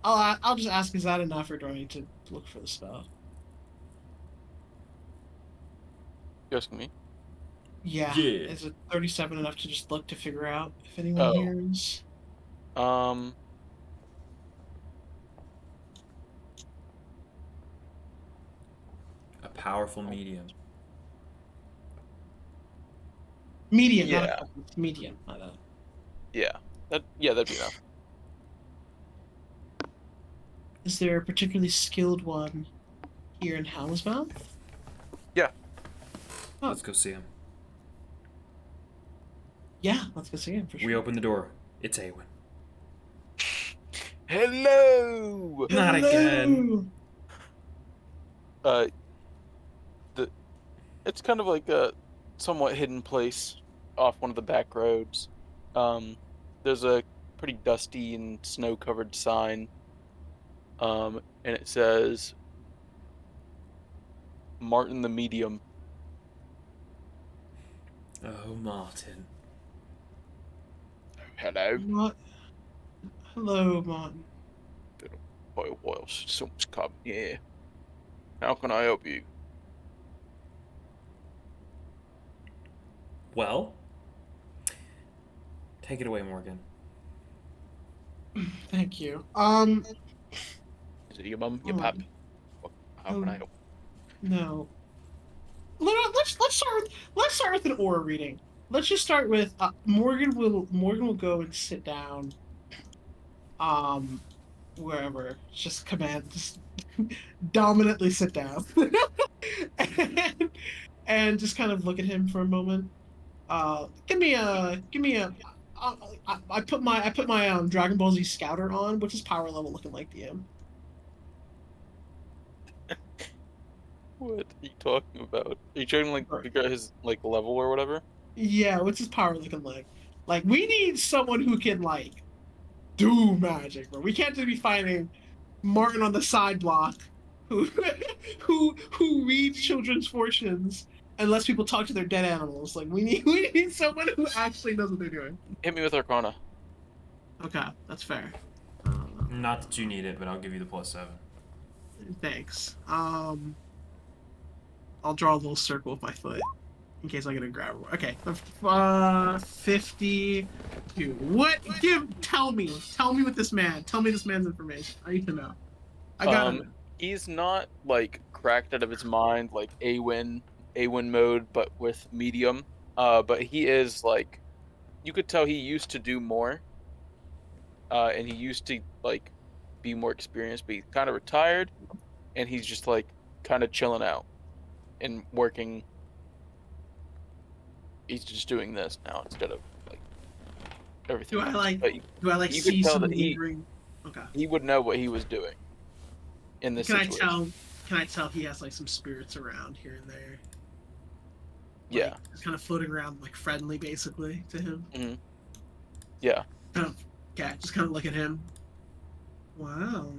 [SPEAKER 1] I'll just ask, is that enough, or do I need to look for the spell?
[SPEAKER 2] You asking me?
[SPEAKER 1] Yeah,
[SPEAKER 3] Yeah.
[SPEAKER 1] is it 37 enough to just look to figure out if anyone
[SPEAKER 2] Oh.
[SPEAKER 1] here is?
[SPEAKER 3] A powerful medium.
[SPEAKER 1] Medium, not
[SPEAKER 2] Yeah.
[SPEAKER 1] a medium. Not a...
[SPEAKER 2] Yeah. That'd be enough.
[SPEAKER 1] Is there a particularly skilled one here in Hellsmouth?
[SPEAKER 2] Yeah.
[SPEAKER 1] Oh.
[SPEAKER 3] Let's go see him.
[SPEAKER 1] Yeah, let's go see him for sure.
[SPEAKER 3] We open the door. It's Awen.
[SPEAKER 2] Hello.
[SPEAKER 3] Not again.
[SPEAKER 2] It's kind of like a somewhat hidden place off one of the back roads. There's a pretty dusty and snow-covered sign. And it says Martin the Medium.
[SPEAKER 3] Oh, Martin.
[SPEAKER 2] Hello.
[SPEAKER 1] What? Hello, Martin.
[SPEAKER 2] Quite a while since someone's come here. How can I help you?
[SPEAKER 3] Well, take it away, Morgan.
[SPEAKER 1] Thank you.
[SPEAKER 2] Is it your mum, your
[SPEAKER 1] Oh.
[SPEAKER 2] pap? How can I help?
[SPEAKER 1] No. Let's start with an aura reading. Let's just start with Morgan will go and sit down. Wherever. Just dominantly sit down. and just kind of look at him for a moment. Give me a. I put my Dragon Ball Z Scouter on. What's his power level looking like, DM?
[SPEAKER 2] What are you talking about? Are you trying to like figure out his like level or whatever?
[SPEAKER 1] Yeah, what's his power looking like? Like, we need someone who can like do magic, bro. We can't just be finding Martin on the side block who who reads children's fortunes unless people talk to their dead animals. Like, we need someone who actually knows what they're doing.
[SPEAKER 2] Hit me with Arcana.
[SPEAKER 1] Okay, that's fair.
[SPEAKER 3] Not that you need it, but I'll give you the +7.
[SPEAKER 1] Thanks. I'll draw a little circle with my foot in case I get a grab. Okay, 52. What? Tell me with this man. Tell me this man's information. I need to know. I gotta know.
[SPEAKER 2] He's not like cracked out of his mind like A-Win mode, but with medium. But he is like, you could tell he used to do more. And he used to like be more experienced, but he's kind of retired, and he's just like kind of chilling out and working. He's just doing this now instead of like everything.
[SPEAKER 1] Do I like
[SPEAKER 2] you
[SPEAKER 1] see
[SPEAKER 2] could tell
[SPEAKER 1] some
[SPEAKER 2] that
[SPEAKER 1] lingering? Okay.
[SPEAKER 2] he would know what he was doing in this situation.
[SPEAKER 1] Can I tell he has like some spirits around here and there? Like,
[SPEAKER 2] Yeah.
[SPEAKER 1] just kind of floating around, like friendly, basically to him.
[SPEAKER 2] Mm-hmm. Yeah.
[SPEAKER 1] Okay, just kind of look at him. Wow,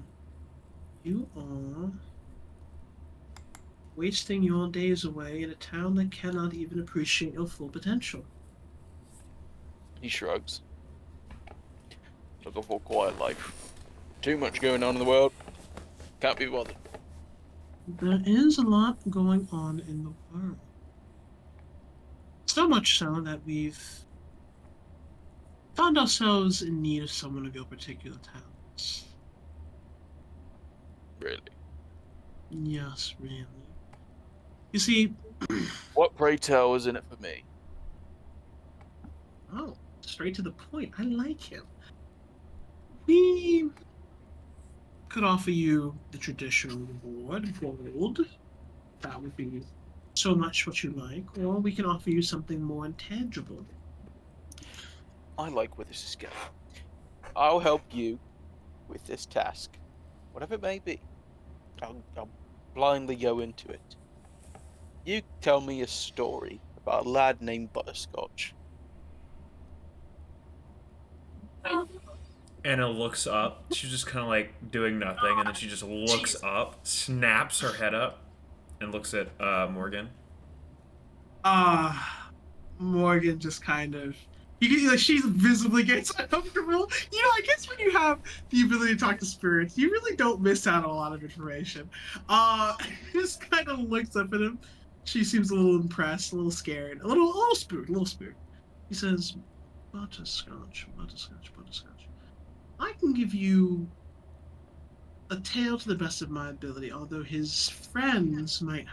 [SPEAKER 1] you are wasting your days away in a town that cannot even appreciate your full potential.
[SPEAKER 2] He shrugs. Looking for a quiet life. Too much going on in the world. Can't be bothered.
[SPEAKER 1] There is a lot going on in the world. So much so that we've found ourselves in need of someone of your particular talents.
[SPEAKER 2] Really.
[SPEAKER 1] Yes, really. You see...
[SPEAKER 2] What, pray tell, is in it for me?
[SPEAKER 1] Oh, straight to the point. I like him. We could offer you the traditional reward, gold. That would be so much what you like. Or we can offer you something more intangible.
[SPEAKER 2] I like where this is going. I'll help you with this task, whatever it may be. I'll blindly go into it. You tell me a story about a lad named Butterscotch.
[SPEAKER 3] Anna looks up. She's just kind of like doing nothing, and then she just looks up, snaps her head up, and looks at Morgan.
[SPEAKER 1] Morgan just kind of like she visibly gets uncomfortable. I guess when you have the ability to talk to spirits, you really don't miss out on a lot of information. Just kind of looks up at him. She seems a little impressed, a little scared, a little spooked, a little spooked. He says, "Butterscotch, butterscotch, butterscotch. I can give you a tale to the best of my ability, although his companions might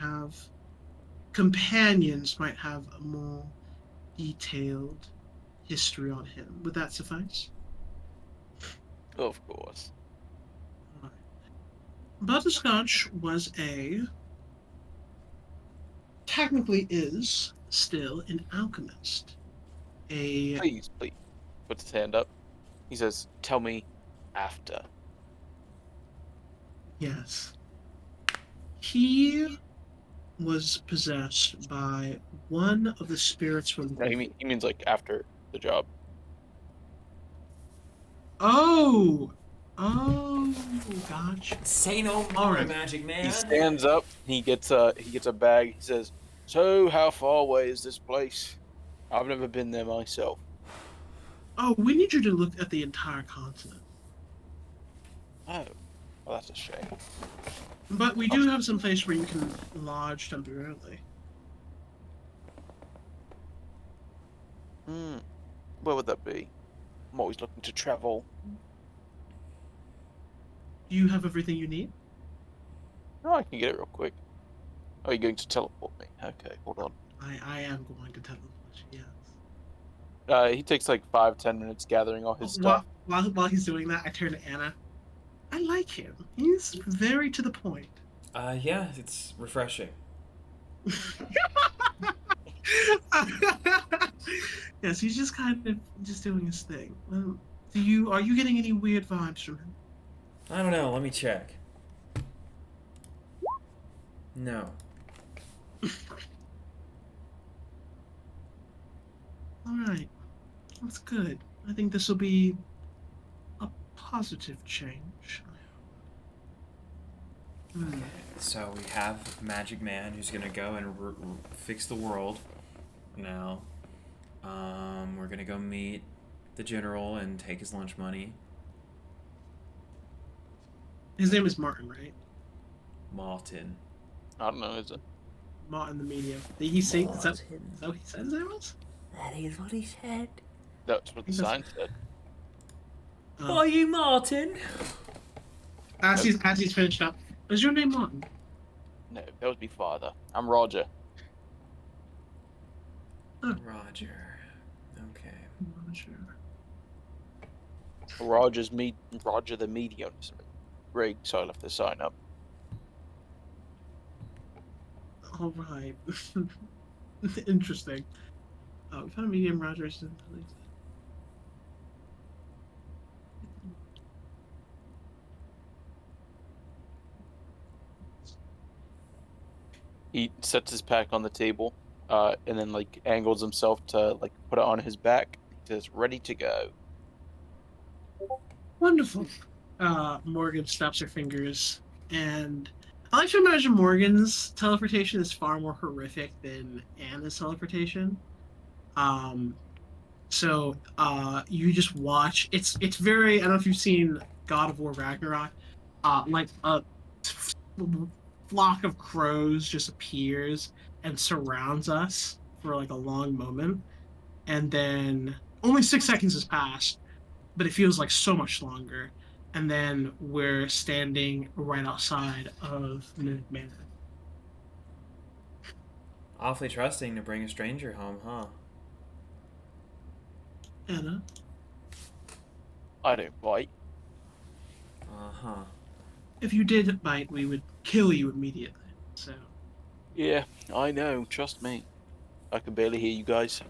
[SPEAKER 1] have a more detailed history on him. Would that suffice?"
[SPEAKER 2] Of course.
[SPEAKER 1] Right. Butterscotch technically is still an alchemist.
[SPEAKER 2] Please. Puts his hand up. He says, tell me after.
[SPEAKER 1] Yes. He was possessed by one of the spirits from
[SPEAKER 2] No, he means like after the job.
[SPEAKER 1] Oh, gotcha.
[SPEAKER 4] Say no more,
[SPEAKER 1] Alright.
[SPEAKER 4] Magic Man.
[SPEAKER 2] He stands up. He gets a bag. He says, "So, how far away is this place? I've never been there myself."
[SPEAKER 1] Oh, we need you to look at the entire continent.
[SPEAKER 2] Oh, well, that's a shame.
[SPEAKER 1] But we do have some place where you can lodge temporarily.
[SPEAKER 2] Where would that be? I'm always looking to travel.
[SPEAKER 1] Do you have everything you need?
[SPEAKER 2] Oh, I can get it real quick. Oh, you're going to teleport me? Okay, hold on.
[SPEAKER 1] I am going to teleport, yes.
[SPEAKER 2] He takes like 5-10 minutes gathering all his stuff.
[SPEAKER 1] While he's doing that, I turn to Anna. I like him. He's very to the point.
[SPEAKER 4] Yeah, it's refreshing.
[SPEAKER 1] Yes, he's just kind of just doing his thing. Are you getting any weird vibes from him?
[SPEAKER 4] I don't know. Let me check. No.
[SPEAKER 1] All right, that's good. I think this will be a positive change.
[SPEAKER 4] So we have Magic Man who's gonna go and fix the world. Now, we're gonna go meet the general and take his lunch money.
[SPEAKER 1] His name is Martin, right?
[SPEAKER 4] Martin.
[SPEAKER 2] I don't know, is it?
[SPEAKER 1] Martin the medium. Did he say? Is that what he said his name was?
[SPEAKER 5] That is what he said.
[SPEAKER 2] That's what the sign said.
[SPEAKER 4] Are you Martin?
[SPEAKER 1] As he's finished up, is your name Martin?
[SPEAKER 2] No, that would be father. I'm Roger.
[SPEAKER 4] Roger. Okay.
[SPEAKER 1] Roger.
[SPEAKER 2] Roger the medium. Rig, so I'll have to sign up.
[SPEAKER 1] All right. Interesting. We found a medium Roger.
[SPEAKER 2] He sets his pack on the table, and then like angles himself to like put it on his back. He says, "Ready to go."
[SPEAKER 1] Wonderful. Morgan snaps her fingers, and I like to imagine Morgan's teleportation is far more horrific than Anna's teleportation. So you just watch. It's very. I don't know if you've seen God of War Ragnarok. Like a flock of crows just appears and surrounds us for like a long moment, and then only 6 seconds has passed, but it feels like so much longer. And then we're standing right outside of Mimic Manor.
[SPEAKER 4] Awfully trusting to bring a stranger home, huh?
[SPEAKER 1] Anna,
[SPEAKER 2] I don't bite.
[SPEAKER 4] Uh-huh.
[SPEAKER 1] if you did bite, we would kill you immediately. So.
[SPEAKER 2] Yeah, I know. Trust me. I can barely hear you guys.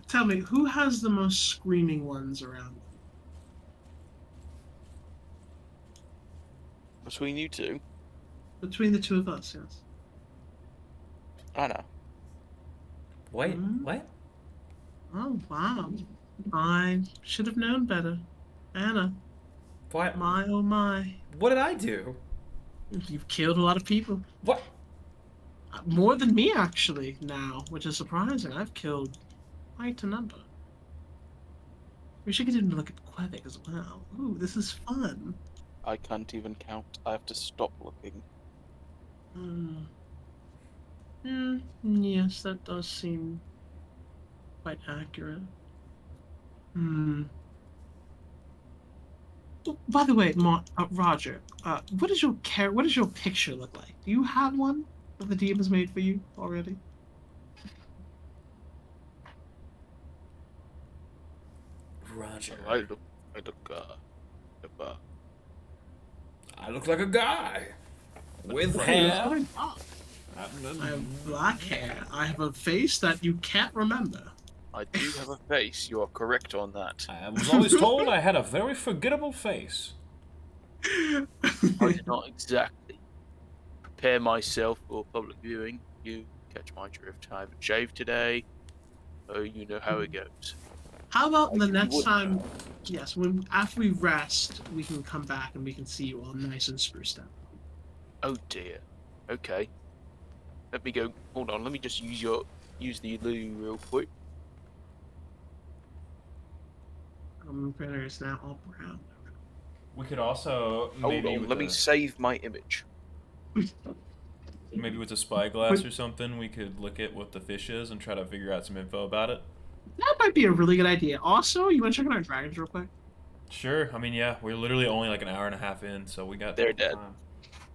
[SPEAKER 1] Tell me, who has the most screaming ones around them?
[SPEAKER 2] Between you two,
[SPEAKER 1] Between the two of us, yes.
[SPEAKER 2] I know.
[SPEAKER 4] Wait,
[SPEAKER 1] Hmm?
[SPEAKER 4] what?
[SPEAKER 1] Oh, wow. I should have known better. Anna,
[SPEAKER 4] What?
[SPEAKER 1] my oh my.
[SPEAKER 4] What did I do?
[SPEAKER 1] You've killed a lot of people.
[SPEAKER 4] What?
[SPEAKER 1] More than me, actually, now, which is surprising. I've killed quite a number. We should get into look at Quebec as well. Ooh, this is fun.
[SPEAKER 2] I can't even count. I have to stop looking.
[SPEAKER 1] Yes, that does seem quite accurate. Hmm. Oh, by the way, Roger, what does your picture look like? Do you have one that the DM has made for you already?
[SPEAKER 4] Roger.
[SPEAKER 2] I look,
[SPEAKER 4] I look like a guy with
[SPEAKER 1] Hey,
[SPEAKER 4] hair.
[SPEAKER 1] I have black hair. I have a face that you can't remember.
[SPEAKER 2] I do have a face. You are correct on that.
[SPEAKER 4] I was always told I had a very forgettable face.
[SPEAKER 2] I did not exactly prepare myself for public viewing. You catch my drift. I haven't shaved today. Oh, you know how it goes.
[SPEAKER 1] How about the
[SPEAKER 2] You
[SPEAKER 1] next
[SPEAKER 2] wouldn't
[SPEAKER 1] time?
[SPEAKER 2] know.
[SPEAKER 1] Yes, when after we rest, we can come back and we can see you all nice and spruced up.
[SPEAKER 2] Oh dear. Okay. Let me go. Hold on. Let me just use the loo real quick.
[SPEAKER 1] Printer is now all brown.
[SPEAKER 4] We could also
[SPEAKER 2] Hold
[SPEAKER 4] maybe
[SPEAKER 2] on.
[SPEAKER 4] with
[SPEAKER 2] Let me save my image.
[SPEAKER 4] maybe with a spyglass or something, we could look at what the fish is and try to figure out some info about it.
[SPEAKER 1] That might be a really good idea. Also, you want to check on our dragons real quick?
[SPEAKER 4] Sure. I mean, yeah, we're literally only like an hour and a half in, so we got.
[SPEAKER 2] They're dead.
[SPEAKER 4] time.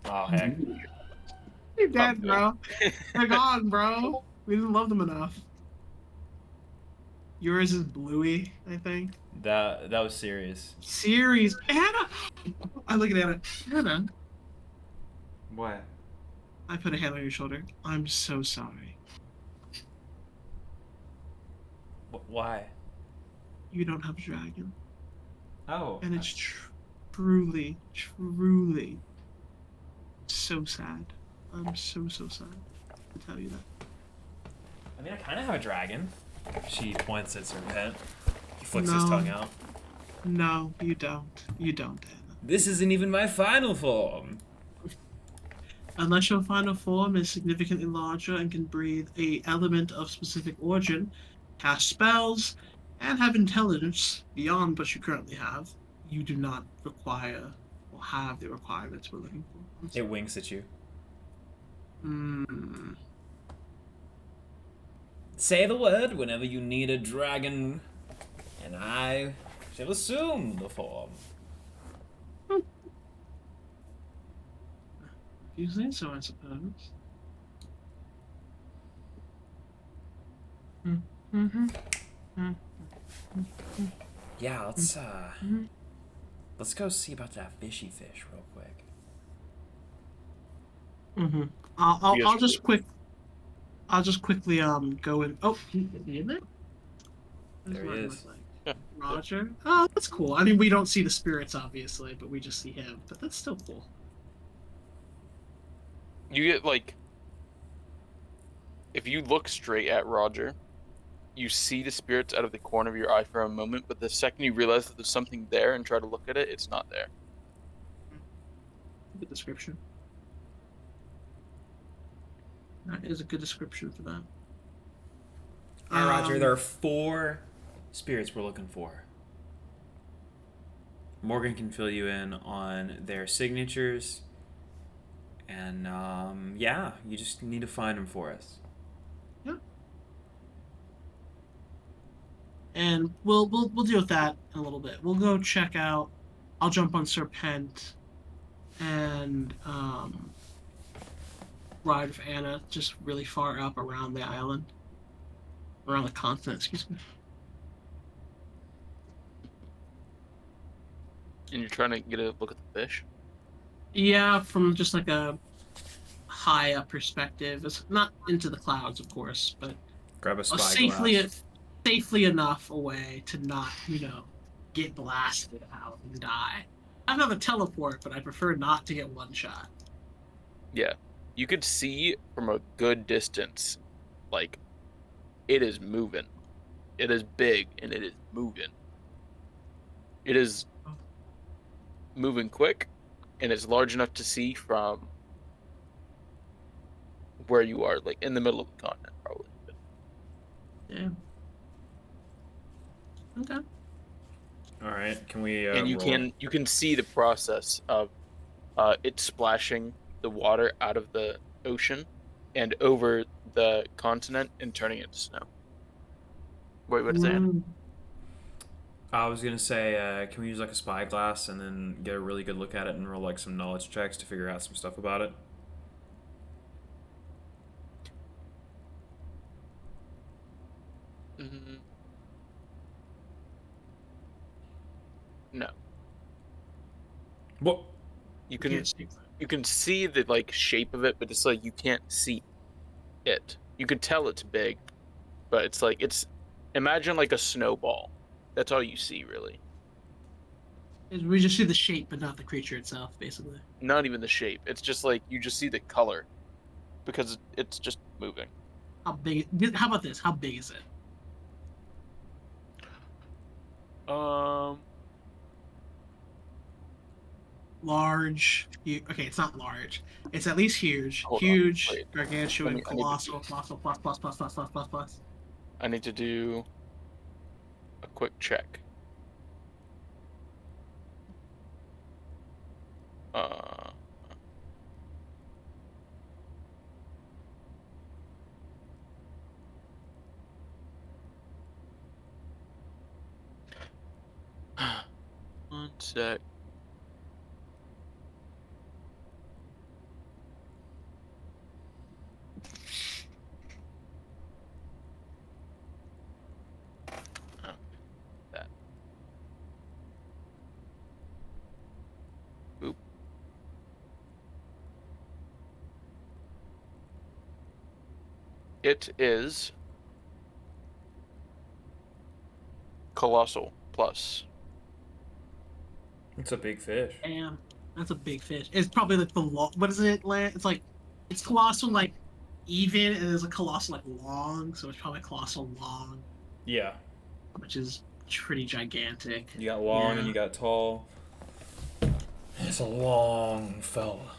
[SPEAKER 4] Oh heck.
[SPEAKER 1] They're dead,
[SPEAKER 2] good.
[SPEAKER 1] bro. They're gone, bro. We didn't love them enough. Yours is Bluey, I think.
[SPEAKER 4] That was serious.
[SPEAKER 1] Series. Anna! I look at Anna. Anna,
[SPEAKER 4] What?
[SPEAKER 1] I put a hand on your shoulder. I'm so sorry.
[SPEAKER 4] Why?
[SPEAKER 1] You don't have a dragon.
[SPEAKER 4] Oh.
[SPEAKER 1] And it's truly, truly so sad. I'm so sad to tell you that.
[SPEAKER 4] I mean, I kind of have a dragon. She points at Serpent. He flicks his
[SPEAKER 1] No.
[SPEAKER 4] tongue out.
[SPEAKER 1] No, you don't. You don't, Anna.
[SPEAKER 4] This isn't even my final form.
[SPEAKER 1] Unless your final form is significantly larger and can breathe a element of specific origin, cast spells, and have intelligence beyond what you currently have, you do not require or have the requirements we're looking for.
[SPEAKER 4] It winks at you.
[SPEAKER 1] Hmm.
[SPEAKER 4] Say the word whenever you need a dragon, and I shall assume the form.
[SPEAKER 1] You say so, I suppose. Mm-hmm.
[SPEAKER 4] Yeah, let's go see about that fishy fish real quick.
[SPEAKER 1] Mm-hmm. I'll
[SPEAKER 2] Yes,
[SPEAKER 1] just quickly go in. Oh, is he in there? What does
[SPEAKER 4] There he
[SPEAKER 1] Martin
[SPEAKER 4] is.
[SPEAKER 1] look like?
[SPEAKER 2] Yeah.
[SPEAKER 1] Roger. Oh, that's cool. I mean, we don't see the spirits obviously, but we just see him. But that's still cool.
[SPEAKER 2] You get like, if you look straight at Roger, you see the spirits out of the corner of your eye for a moment, but the second you realize that there's something there and try to look at it, it's not there.
[SPEAKER 1] Good description. That is a good description for that.
[SPEAKER 4] All right, Roger, there are 4 spirits we're looking for. Morgan can fill you in on their signatures, and yeah, you just need to find them for us.
[SPEAKER 1] Yeah. And we'll deal with that in a little bit. We'll go check out. I'll jump on Serpent and ride with Anna just really far up around the island, around the continent. Excuse me.
[SPEAKER 2] And you're trying to get a look at the fish.
[SPEAKER 1] Yeah, from just like a high up perspective. It's not into the clouds, of course, but
[SPEAKER 4] Grab a spyglass.
[SPEAKER 1] safely enough away to not, get blasted out and die. I have another teleport, but I prefer not to get one shot.
[SPEAKER 2] Yeah. You could see from a good distance, like, it is moving. It is big, and it is moving. It is moving quick, and it's large enough to see from where you are, like, in the middle of the continent, probably.
[SPEAKER 1] Yeah. Okay.
[SPEAKER 3] All right, can we
[SPEAKER 2] And you
[SPEAKER 3] roll?
[SPEAKER 2] can see the process of it splashing the water out of the ocean and over the continent and turning it to snow. Wait, what is that?
[SPEAKER 3] I was gonna say, can we use like a spyglass and then get a really good look at it and roll like some knowledge checks to figure out some stuff about it?
[SPEAKER 2] Mm, no,
[SPEAKER 3] What?
[SPEAKER 2] you
[SPEAKER 1] Can't
[SPEAKER 2] can
[SPEAKER 1] see.
[SPEAKER 2] you can see the like shape of it, but it's like you can't see it. You can tell it's big, but it's like it's imagine like a snowball. That's all you see, really.
[SPEAKER 1] We just see the shape, but not the creature itself, basically.
[SPEAKER 2] Not even the shape. It's just like you just see the color because it's just moving.
[SPEAKER 1] How big? How about this? How big is it?
[SPEAKER 2] Um,
[SPEAKER 1] Large. Okay, it's not large. It's at least huge.
[SPEAKER 2] hold on.
[SPEAKER 1] Huge,
[SPEAKER 2] Wait.
[SPEAKER 1] gargantuan,
[SPEAKER 2] I need to
[SPEAKER 1] colossal, colossal, plus, plus, plus, plus, plus, plus, plus.
[SPEAKER 2] I need to do a quick check. Uh, one sec. Oh, that. Oop. It is colossal plus.
[SPEAKER 3] It's a big fish.
[SPEAKER 1] Damn, that's a big fish. It's probably like the what is it? It's like it's colossal, like even, and there's a colossal like long, so it's probably colossal long,
[SPEAKER 3] Yeah.
[SPEAKER 1] which is pretty gigantic.
[SPEAKER 3] You got long
[SPEAKER 1] Yeah.
[SPEAKER 3] and you got tall. It's a long fella.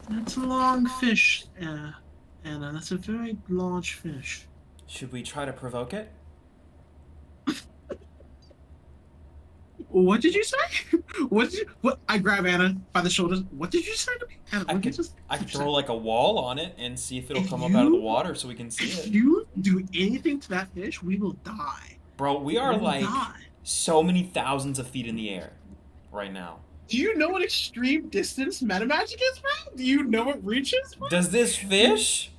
[SPEAKER 1] That's a long fish, and that's a very large fish.
[SPEAKER 4] Should we try to provoke it?
[SPEAKER 1] What did you say? What? I grab Anna by the shoulders. What did you say to me? Anna,
[SPEAKER 4] I
[SPEAKER 1] what did
[SPEAKER 4] could
[SPEAKER 1] you just?
[SPEAKER 4] I could
[SPEAKER 1] you
[SPEAKER 4] throw
[SPEAKER 1] say?
[SPEAKER 4] like a wall on it and see if it'll
[SPEAKER 1] If
[SPEAKER 4] come up out of the
[SPEAKER 1] you-
[SPEAKER 4] water so we can see
[SPEAKER 1] If
[SPEAKER 4] it.
[SPEAKER 1] you do anything to that fish, we will die.
[SPEAKER 4] Bro, we are
[SPEAKER 1] We will
[SPEAKER 4] like
[SPEAKER 1] die.
[SPEAKER 4] so many thousands of feet in the air right now.
[SPEAKER 1] Do you know what extreme distance meta magic is, bro? Do you know what reach is, bro?
[SPEAKER 4] Does this fish?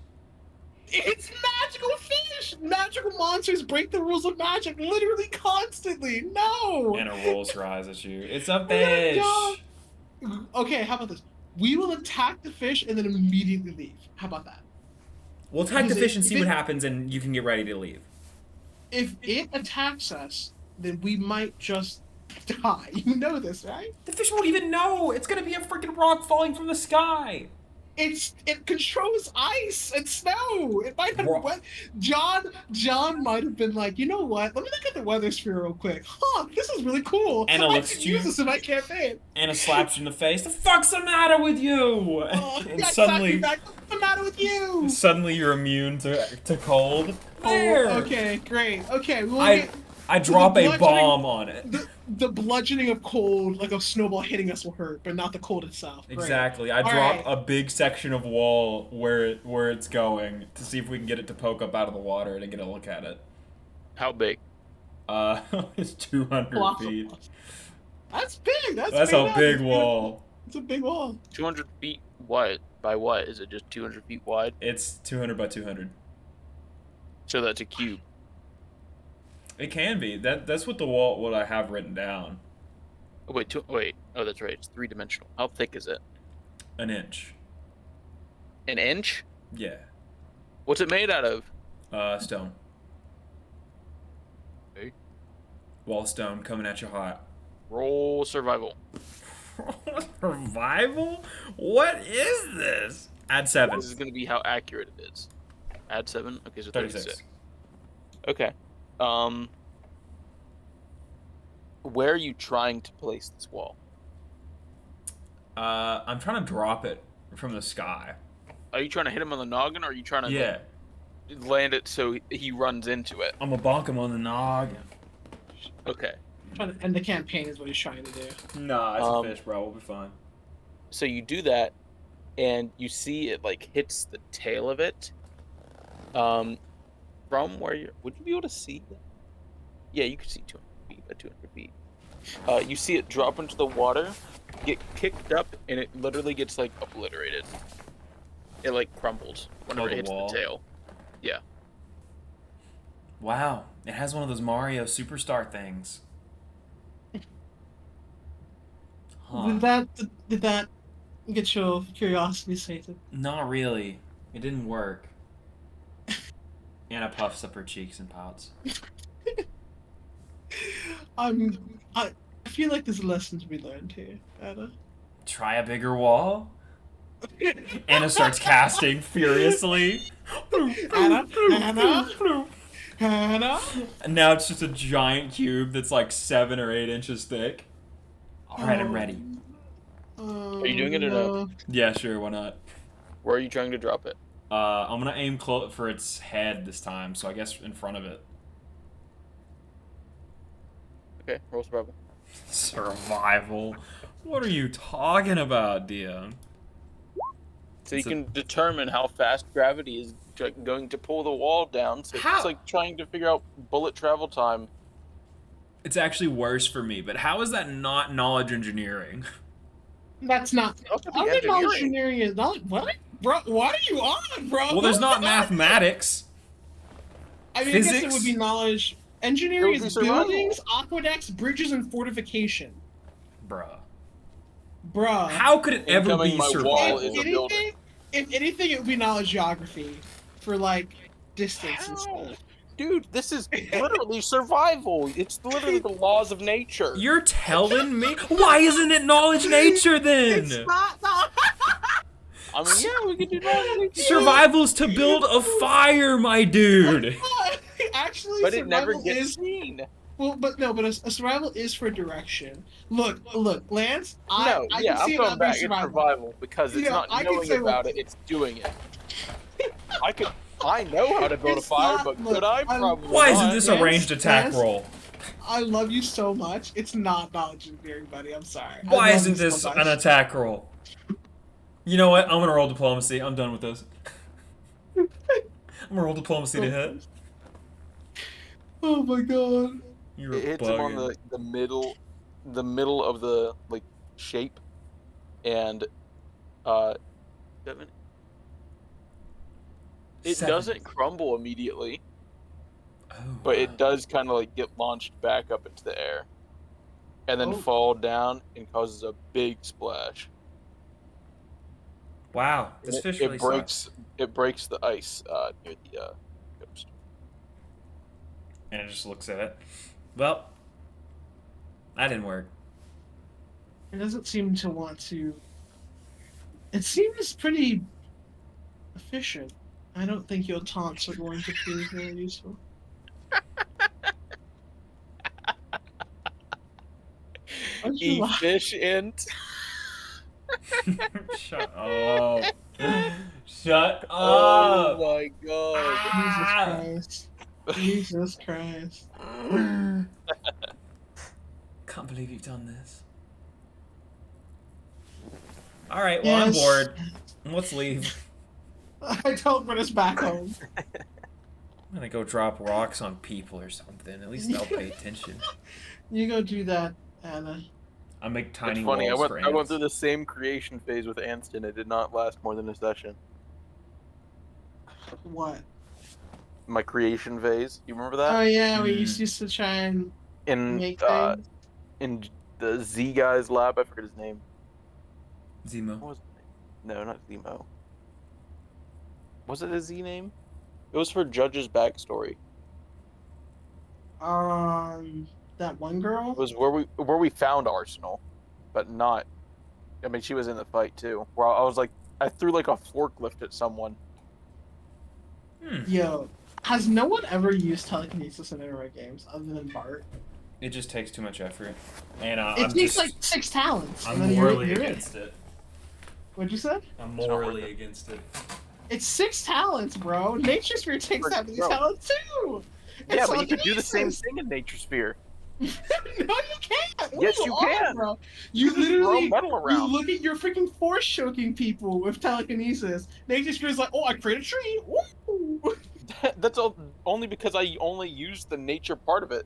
[SPEAKER 1] It's magical fish. Magical monsters break the rules of magic literally constantly. No.
[SPEAKER 3] Anna rolls her eyes at you. It's a
[SPEAKER 1] We're
[SPEAKER 3] fish.
[SPEAKER 1] gonna die. Okay, how about this? We will attack the fish and then immediately leave. How about that?
[SPEAKER 3] We'll attack the
[SPEAKER 1] Because
[SPEAKER 3] fish and
[SPEAKER 1] if
[SPEAKER 3] see
[SPEAKER 1] it-
[SPEAKER 3] what happens, and you can get ready to leave.
[SPEAKER 1] If it attacks us, then we might just die. You know this, right?
[SPEAKER 3] The fish won't even know. It's gonna be a freaking rock falling from the sky.
[SPEAKER 1] It controls ice and snow. It might have
[SPEAKER 3] Ro-
[SPEAKER 1] wet. John might have been like, you know what? Let me look at the weather sphere real quick. Huh, this is really cool.
[SPEAKER 3] Anna
[SPEAKER 1] I
[SPEAKER 3] looks
[SPEAKER 1] could
[SPEAKER 3] to you-
[SPEAKER 1] use this in my campaign.
[SPEAKER 3] Anna slaps you in the face. The fuck's the matter with you?
[SPEAKER 1] Oh,
[SPEAKER 3] and
[SPEAKER 1] yeah,
[SPEAKER 3] suddenly,
[SPEAKER 1] exactly. What's the matter with you?
[SPEAKER 3] suddenly you're immune to cold. There.
[SPEAKER 1] Oh, okay, great. Okay, we'll
[SPEAKER 3] I
[SPEAKER 1] get
[SPEAKER 3] I drop a
[SPEAKER 1] bludgeoning-
[SPEAKER 3] bomb on it.
[SPEAKER 1] the bludgeoning of cold, like a snowball hitting us, will hurt, but not the cold itself. Great.
[SPEAKER 3] Exactly. I
[SPEAKER 1] All
[SPEAKER 3] drop
[SPEAKER 1] right.
[SPEAKER 3] a big section of wall where it's going to see if we can get it to poke up out of the water to get a look at it.
[SPEAKER 2] How big?
[SPEAKER 3] It's 200
[SPEAKER 1] Colossal.
[SPEAKER 3] feet.
[SPEAKER 1] That's big. That's
[SPEAKER 3] That's
[SPEAKER 1] big
[SPEAKER 3] a
[SPEAKER 1] enough.
[SPEAKER 3] big wall.
[SPEAKER 1] It's a big wall.
[SPEAKER 2] 200 feet wide. By what? Is it just 200 feet wide?
[SPEAKER 3] It's 200 by 200.
[SPEAKER 2] So that's a cube.
[SPEAKER 3] It can be. That's what I have written down.
[SPEAKER 2] Oh, wait. Oh, that's right. It's three-dimensional. How thick is it?
[SPEAKER 3] An inch.
[SPEAKER 2] An inch?
[SPEAKER 3] Yeah.
[SPEAKER 2] What's it made out of?
[SPEAKER 3] Stone.
[SPEAKER 2] Okay.
[SPEAKER 3] Wall of stone coming at you hot.
[SPEAKER 2] Roll survival.
[SPEAKER 3] Survival? What is this? Add 7.
[SPEAKER 2] This is going to be how accurate it is. Add 7. Okay, so
[SPEAKER 3] 36.
[SPEAKER 2] 36. Okay. Where are you trying to place this wall?
[SPEAKER 3] I'm trying to drop it from the sky.
[SPEAKER 2] Are you trying to hit him on the noggin, or are you trying to
[SPEAKER 3] Yeah.
[SPEAKER 2] land it so he runs into it?
[SPEAKER 3] I'm gonna bonk him on the noggin.
[SPEAKER 2] Okay.
[SPEAKER 1] Trying to end the campaign is what he's trying to do.
[SPEAKER 3] Nah, it's a fish, bro. We'll be fine.
[SPEAKER 2] So you do that, and you see it like hits the tail of it. From where you would you be able to see that? Yeah, you could see 200 feet by 200 feet. You see it drop into the water, get kicked up, and it literally gets like obliterated. It like crumbles whenever it hits the tail. Yeah.
[SPEAKER 4] Wow, it has one of those Mario Superstar things. Huh.
[SPEAKER 1] Did that get your curiosity sated?
[SPEAKER 4] Not really. It didn't work. Anna puffs up her cheeks and pouts.
[SPEAKER 1] I feel like there's a lesson to be learned here, Anna.
[SPEAKER 4] Try a bigger wall? Anna starts casting furiously.
[SPEAKER 1] Anna.
[SPEAKER 4] And now it's just a giant cube that's like 7 or 8 inches thick. Alright, I'm ready.
[SPEAKER 2] Are you doing it or no?
[SPEAKER 4] Yeah, sure, why not?
[SPEAKER 2] Where are you trying to drop it?
[SPEAKER 4] I'm gonna aim for its head this time, so I guess in front of it.
[SPEAKER 2] Okay, roll survival.
[SPEAKER 3] Survival? What are you talking about, Dion?
[SPEAKER 2] So you can determine how fast gravity is going to pull the wall down. So
[SPEAKER 3] How?
[SPEAKER 2] it's like trying to figure out bullet travel time.
[SPEAKER 3] It's actually worse for me, but how is that not knowledge engineering?
[SPEAKER 1] That's not.
[SPEAKER 2] Also
[SPEAKER 1] I
[SPEAKER 2] be
[SPEAKER 1] think knowledge
[SPEAKER 2] engineering.
[SPEAKER 1] engineering is not. What? Bro, what are you on, bro?
[SPEAKER 3] Well, there's not mathematics.
[SPEAKER 1] I mean, I guess it
[SPEAKER 3] physics?
[SPEAKER 1] would be knowledge. Engineering
[SPEAKER 2] It would be
[SPEAKER 1] is
[SPEAKER 2] survival.
[SPEAKER 1] buildings, aqueducts, bridges, and fortification.
[SPEAKER 3] Bruh.
[SPEAKER 1] Bruh.
[SPEAKER 3] How could it ever
[SPEAKER 2] Incoming
[SPEAKER 3] be
[SPEAKER 2] my
[SPEAKER 3] survival?
[SPEAKER 2] wall
[SPEAKER 1] If
[SPEAKER 2] is a building.
[SPEAKER 1] anything, if anything, it would be knowledge geography for like distance and
[SPEAKER 2] How?
[SPEAKER 1] stuff.
[SPEAKER 2] Dude, this is literally survival. It's literally the laws of nature.
[SPEAKER 3] You're telling me? Why isn't it knowledge nature then?
[SPEAKER 1] It's not.
[SPEAKER 2] I mean, yeah, we can do that.
[SPEAKER 3] Survival's to build a fire, my dude.
[SPEAKER 1] Actually,
[SPEAKER 2] But it never
[SPEAKER 1] survival
[SPEAKER 2] gets
[SPEAKER 1] is
[SPEAKER 2] seen.
[SPEAKER 1] well, but no, but a survival is for direction. Look, Lance.
[SPEAKER 2] No,
[SPEAKER 1] I
[SPEAKER 2] yeah,
[SPEAKER 1] can
[SPEAKER 2] I'm
[SPEAKER 1] see
[SPEAKER 2] going
[SPEAKER 1] about
[SPEAKER 2] back. It's
[SPEAKER 1] survival.
[SPEAKER 2] survival because it's
[SPEAKER 1] Yeah,
[SPEAKER 2] not
[SPEAKER 1] I can
[SPEAKER 2] knowing
[SPEAKER 1] say
[SPEAKER 2] about
[SPEAKER 1] what-
[SPEAKER 2] it; it's doing it. I know how to build a
[SPEAKER 1] It's
[SPEAKER 2] fire,
[SPEAKER 1] not-
[SPEAKER 2] but
[SPEAKER 1] look,
[SPEAKER 2] could I?
[SPEAKER 1] I'm-
[SPEAKER 2] Probably
[SPEAKER 3] Why isn't
[SPEAKER 2] not.
[SPEAKER 3] this a ranged attack
[SPEAKER 1] Lance?
[SPEAKER 3] roll?
[SPEAKER 1] I love you so much. It's not knowledge engineering, buddy. I'm sorry. I
[SPEAKER 3] Why
[SPEAKER 1] love
[SPEAKER 3] isn't
[SPEAKER 1] you so
[SPEAKER 3] this
[SPEAKER 1] much.
[SPEAKER 3] an attack roll? You know what? I'm gonna roll diplomacy. I'm done with this. I'm gonna roll diplomacy to hit.
[SPEAKER 1] Oh my god.
[SPEAKER 3] You're
[SPEAKER 2] It hits him on
[SPEAKER 3] bugging.
[SPEAKER 2] the middle of the like shape, and seven. It
[SPEAKER 3] 7.
[SPEAKER 2] doesn't crumble immediately,
[SPEAKER 3] Oh,
[SPEAKER 2] but it does kind of like get launched back up into the air, and then
[SPEAKER 1] Oh.
[SPEAKER 2] fall down and causes a big splash.
[SPEAKER 3] Wow, this
[SPEAKER 2] And
[SPEAKER 3] fish
[SPEAKER 2] it
[SPEAKER 3] really
[SPEAKER 2] breaks.
[SPEAKER 3] sucks.
[SPEAKER 2] It breaks the ice near the coast.
[SPEAKER 3] And it just looks at it. Well, that didn't work.
[SPEAKER 1] It doesn't seem to want to. It seems pretty efficient. I don't think your taunts are going to prove very useful. Why'd you laugh?
[SPEAKER 2] Efficient.
[SPEAKER 3] Shut up. Shut
[SPEAKER 2] Oh
[SPEAKER 3] up.
[SPEAKER 2] my god.
[SPEAKER 1] Jesus Christ. Jesus Christ.
[SPEAKER 3] Can't believe you've done this. Alright, well,
[SPEAKER 1] Yes.
[SPEAKER 3] I'm bored. Let's leave.
[SPEAKER 1] I teleport us back home.
[SPEAKER 3] I'm gonna go drop rocks on people or something. At least they'll pay attention.
[SPEAKER 1] You go do that, Anna.
[SPEAKER 3] I make tiny
[SPEAKER 2] It's funny. I
[SPEAKER 3] walls
[SPEAKER 2] went.
[SPEAKER 3] for
[SPEAKER 2] I went
[SPEAKER 3] ants.
[SPEAKER 2] through the same creation phase with Anston. It did not last more than a session.
[SPEAKER 1] What?
[SPEAKER 2] My creation phase. You remember that?
[SPEAKER 1] Oh yeah, we
[SPEAKER 3] Mm.
[SPEAKER 1] used to try and
[SPEAKER 2] in
[SPEAKER 1] make things.
[SPEAKER 2] in the Z guy's lab. I forget his name.
[SPEAKER 3] Zemo.
[SPEAKER 2] What was his name? No, not Zemo. Was it a Z name? It was for Judge's backstory.
[SPEAKER 1] That one girl.
[SPEAKER 2] It was where we found Arsenal, but not I mean, she was in the fight too. Where I was like, I threw like a forklift at someone.
[SPEAKER 1] Yo, has no one ever used telekinesis in internet games other than Bart?
[SPEAKER 3] It just takes too much effort, and
[SPEAKER 1] It
[SPEAKER 3] I'm
[SPEAKER 1] takes
[SPEAKER 3] just
[SPEAKER 1] like 6 talents.
[SPEAKER 3] I'm
[SPEAKER 1] and then
[SPEAKER 3] morally
[SPEAKER 1] you're in.
[SPEAKER 3] against it.
[SPEAKER 1] What'd you say?
[SPEAKER 3] I'm
[SPEAKER 2] not worth
[SPEAKER 3] morally
[SPEAKER 2] it.
[SPEAKER 3] against it.
[SPEAKER 1] It's 6 talents, bro. Nature Sphere takes that many
[SPEAKER 2] Bro.
[SPEAKER 1] talents too.
[SPEAKER 2] Yeah,
[SPEAKER 1] It's
[SPEAKER 2] but you could do the same
[SPEAKER 1] telekinesis.
[SPEAKER 2] thing in Nature Sphere.
[SPEAKER 1] No, you can't. What
[SPEAKER 2] Yes,
[SPEAKER 1] are
[SPEAKER 2] you
[SPEAKER 1] on,
[SPEAKER 2] can.
[SPEAKER 1] bro?
[SPEAKER 2] You
[SPEAKER 1] You
[SPEAKER 2] just throw
[SPEAKER 1] literally
[SPEAKER 2] metal around.
[SPEAKER 1] look at you're freaking force choking people with telekinesis. Nature Sphere's like, oh, I create a tree. Woo!
[SPEAKER 2] That's only because I only use the nature part of it.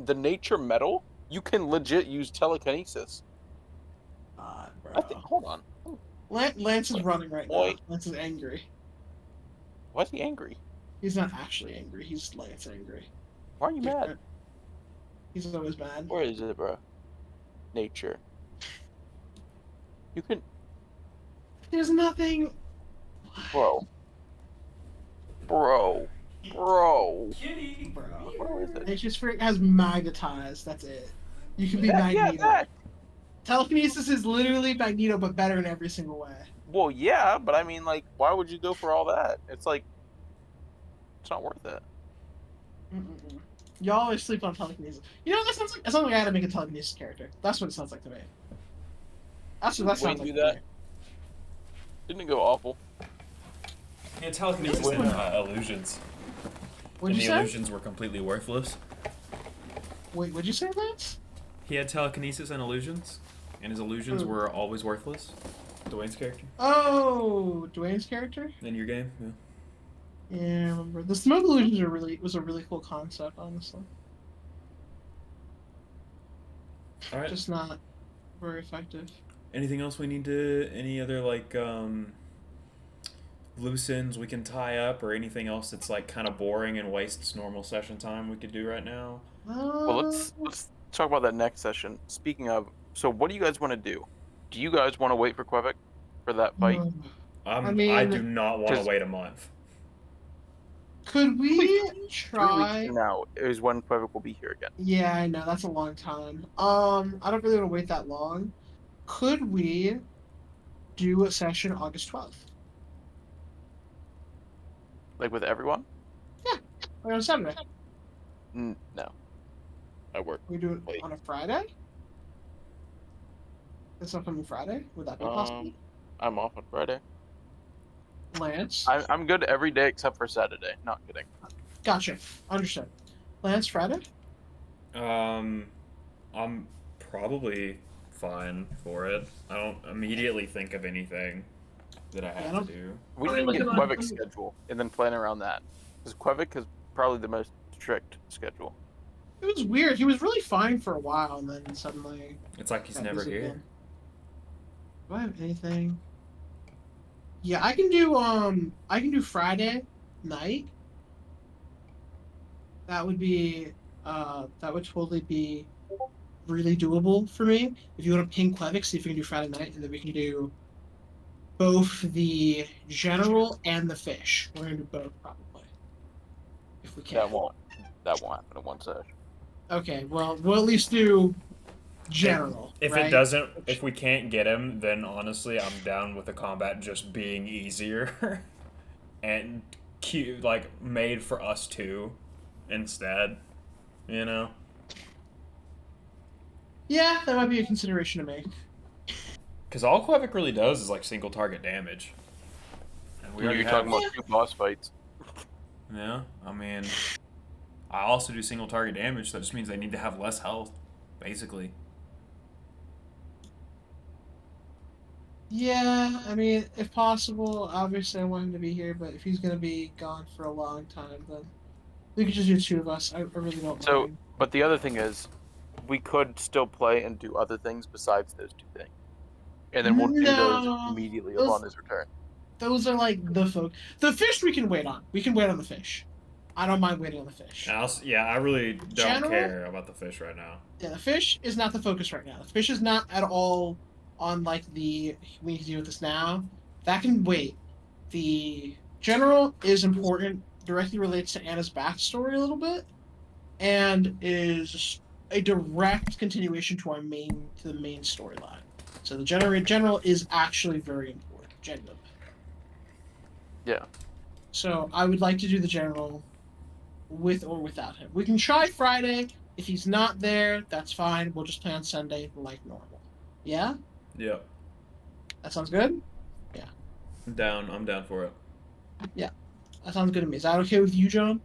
[SPEAKER 2] The nature metal, you can legit use telekinesis.
[SPEAKER 1] God, bro.
[SPEAKER 2] I think. Hold on.
[SPEAKER 1] Lance is running right now.
[SPEAKER 2] Boy.
[SPEAKER 1] Lance is angry.
[SPEAKER 2] Why is he angry?
[SPEAKER 1] He's not actually angry. He's Lance angry.
[SPEAKER 2] Why are you mad?
[SPEAKER 1] He's always mad.
[SPEAKER 2] Where is it, bro? Nature. You can,
[SPEAKER 1] There's nothing.
[SPEAKER 2] bro. Bro.
[SPEAKER 3] Kitty.
[SPEAKER 1] Bro.
[SPEAKER 2] Where is it?
[SPEAKER 1] Nature Sphere has magnetized. That's it. You can be
[SPEAKER 2] Yeah,
[SPEAKER 1] Magneto.
[SPEAKER 2] that.
[SPEAKER 1] Telekinesis is literally Magneto, but better in every single way.
[SPEAKER 2] Well, yeah, but I mean, like, why would you go for all that? It's like, it's not worth it.
[SPEAKER 1] Mm-mm-mm. Y'all always sleep on telekinesis. You know, that sounds like I had to make a telekinesis character. That's what it sounds like to me. That's what that sounds
[SPEAKER 2] Wayne
[SPEAKER 1] like
[SPEAKER 2] do
[SPEAKER 1] to
[SPEAKER 2] that?
[SPEAKER 1] me.
[SPEAKER 2] Didn't it go awful?
[SPEAKER 3] Yeah, telekinesis and illusions.
[SPEAKER 1] What'd
[SPEAKER 3] And
[SPEAKER 1] you
[SPEAKER 3] the
[SPEAKER 1] say?
[SPEAKER 3] illusions were completely worthless.
[SPEAKER 1] Wait, what'd you say, Lance?
[SPEAKER 3] He had telekinesis and illusions, and his illusions
[SPEAKER 1] Who?
[SPEAKER 3] were always worthless. Dwayne's character
[SPEAKER 1] Oh, Dwayne's character?
[SPEAKER 3] in your game. Yeah.
[SPEAKER 1] Yeah, I remember. The smoke illusions was a really cool concept, honestly.
[SPEAKER 3] All right.
[SPEAKER 1] Just not very effective.
[SPEAKER 3] Anything else we need to? Any other like loose ends we can tie up, or anything else that's like kind of boring and wastes normal session time we could do right now?
[SPEAKER 2] Well, let's talk about that next session. Speaking of, so what do you guys want to do? Do you guys want to wait for Quebec for that fight?
[SPEAKER 1] I
[SPEAKER 3] I
[SPEAKER 1] mean,
[SPEAKER 3] do not want to
[SPEAKER 2] just-
[SPEAKER 3] wait a month.
[SPEAKER 1] Could we
[SPEAKER 2] 3 weeks
[SPEAKER 1] try?
[SPEAKER 2] from now is when Quebec will be here again.
[SPEAKER 1] Yeah, I know that's a long time. I don't really want to wait that long. Could we do a session August 12th?
[SPEAKER 2] Like with everyone?
[SPEAKER 1] Like on Saturday?
[SPEAKER 2] No, I work.
[SPEAKER 1] We do it
[SPEAKER 2] Wait.
[SPEAKER 1] on a Friday? This upcoming Friday? Would that be possible?
[SPEAKER 2] I'm off on Friday.
[SPEAKER 1] Lance?
[SPEAKER 2] I'm good every day except for Saturday. Not kidding.
[SPEAKER 1] Gotcha. Understood. Lance, Friday?
[SPEAKER 3] I'm probably fine for it. I don't immediately think of anything that I
[SPEAKER 1] I
[SPEAKER 3] have
[SPEAKER 1] don't-
[SPEAKER 3] to do.
[SPEAKER 2] We
[SPEAKER 1] Well,
[SPEAKER 2] need to
[SPEAKER 1] look
[SPEAKER 2] get
[SPEAKER 1] at my-
[SPEAKER 2] Quebec's schedule and then plan around that. Because Quebec is probably the most strict schedule.
[SPEAKER 1] It was weird. He was really fine for a while, and then suddenly.
[SPEAKER 3] It's like he's
[SPEAKER 1] got
[SPEAKER 3] never
[SPEAKER 1] busy
[SPEAKER 3] here.
[SPEAKER 1] again. Do I have anything? Yeah, I can do Friday night. That would would totally be really doable for me. If you want to ping Quebec, see if we can do Friday night, and then we can do both the general and the fish. We're gonna do both probably. If we can.
[SPEAKER 2] That won't happen in one session.
[SPEAKER 1] Okay, well, we'll at least do general.
[SPEAKER 3] If
[SPEAKER 1] right?
[SPEAKER 3] it doesn't, if we can't get him, then honestly, I'm down with the combat just being easier and cute, like made for us two instead. You know.
[SPEAKER 1] Yeah, that might be a consideration to make.
[SPEAKER 3] Because all Quebec really does is like single target damage. And we
[SPEAKER 2] You're
[SPEAKER 3] already
[SPEAKER 2] talking
[SPEAKER 3] have,
[SPEAKER 2] about 2 boss fights.
[SPEAKER 3] yeah, I mean, I also do single target damage, so that just means they need to have less health, basically.
[SPEAKER 1] Yeah, I mean, if possible, obviously I want him to be here, but if he's gonna be gone for a long time, then we could just do 2 of us. I really don't
[SPEAKER 2] So,
[SPEAKER 1] mind.
[SPEAKER 2] but the other thing is, we could still play and do other things besides those 2 things. And then we'll do those
[SPEAKER 1] No,
[SPEAKER 2] immediately
[SPEAKER 1] those-
[SPEAKER 2] upon his return.
[SPEAKER 1] Those are like the folk. The fish we can wait on. We can wait on the fish. I don't mind waiting on the fish.
[SPEAKER 3] And yeah, I really don't
[SPEAKER 1] General?
[SPEAKER 3] care about the fish right now.
[SPEAKER 1] Yeah, the fish is not the focus right now. The fish is not at all on like the we need to deal with this now. That can wait. The general is important, directly relates to Anna's backstory a little bit, and is a direct continuation to the main storyline. So the general is actually very important, genuinely.
[SPEAKER 2] Yeah.
[SPEAKER 1] So I would like to do the general with or without him. We can try Friday. If he's not there, that's fine. We'll just play on Sunday like normal. Yeah?
[SPEAKER 3] Yep.
[SPEAKER 1] That sounds good?
[SPEAKER 3] I'm down. I'm down for it.
[SPEAKER 1] Yeah. That sounds good to me. Is that okay with you, John?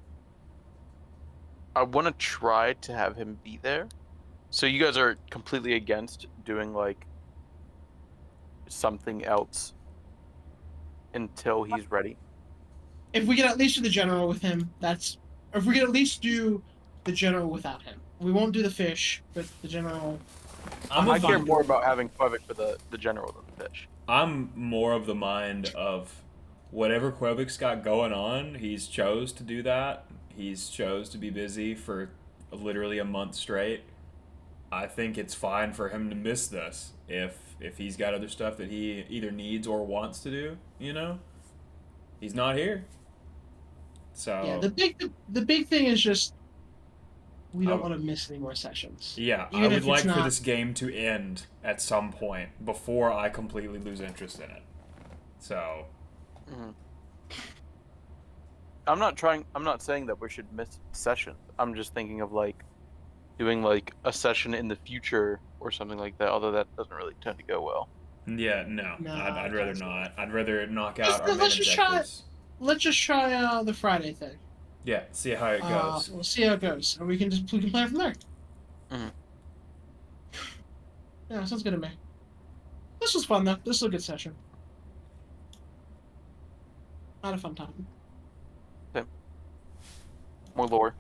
[SPEAKER 2] I want to try to have him be there. So you guys are completely against doing like something else until he's ready.
[SPEAKER 1] If we can at least do the general with him, that's. Or if we can at least do the general without him. We won't do the fish, but the general.
[SPEAKER 3] I'm
[SPEAKER 2] I
[SPEAKER 3] of
[SPEAKER 2] care
[SPEAKER 3] the,
[SPEAKER 2] more about having Quebec for the general than the fish.
[SPEAKER 3] I'm more of the mind of whatever Quebec's got going on. He's chose to do that. He's chose to be busy for literally a month straight. I think it's fine for him to miss this if he's got other stuff that he either needs or wants to do. You know, he's not here. So
[SPEAKER 1] Yeah, the big thing is just we don't
[SPEAKER 3] Oh.
[SPEAKER 1] want to miss any more sessions.
[SPEAKER 3] yeah, I
[SPEAKER 1] Even
[SPEAKER 3] would
[SPEAKER 1] if it's
[SPEAKER 3] like for
[SPEAKER 1] not-
[SPEAKER 3] this game to end at some point before I completely lose interest in it. So
[SPEAKER 2] Mhm. I'm not saying that we should miss sessions. I'm just thinking of like doing like a session in the future or something like that. Although that doesn't really tend to go well.
[SPEAKER 3] yeah, no,
[SPEAKER 1] No,
[SPEAKER 3] I'd
[SPEAKER 1] it
[SPEAKER 3] rather
[SPEAKER 1] doesn't.
[SPEAKER 3] not. I'd rather knock out our main
[SPEAKER 1] Let's just try.
[SPEAKER 3] objectives.
[SPEAKER 1] Let's just try the Friday thing.
[SPEAKER 3] Yeah, see how it goes.
[SPEAKER 1] We'll see how it goes, and we can play from there.
[SPEAKER 2] Mhm.
[SPEAKER 1] Yeah, sounds good to me. This was fun though. This was a good session. Had a fun time.
[SPEAKER 2] More lore.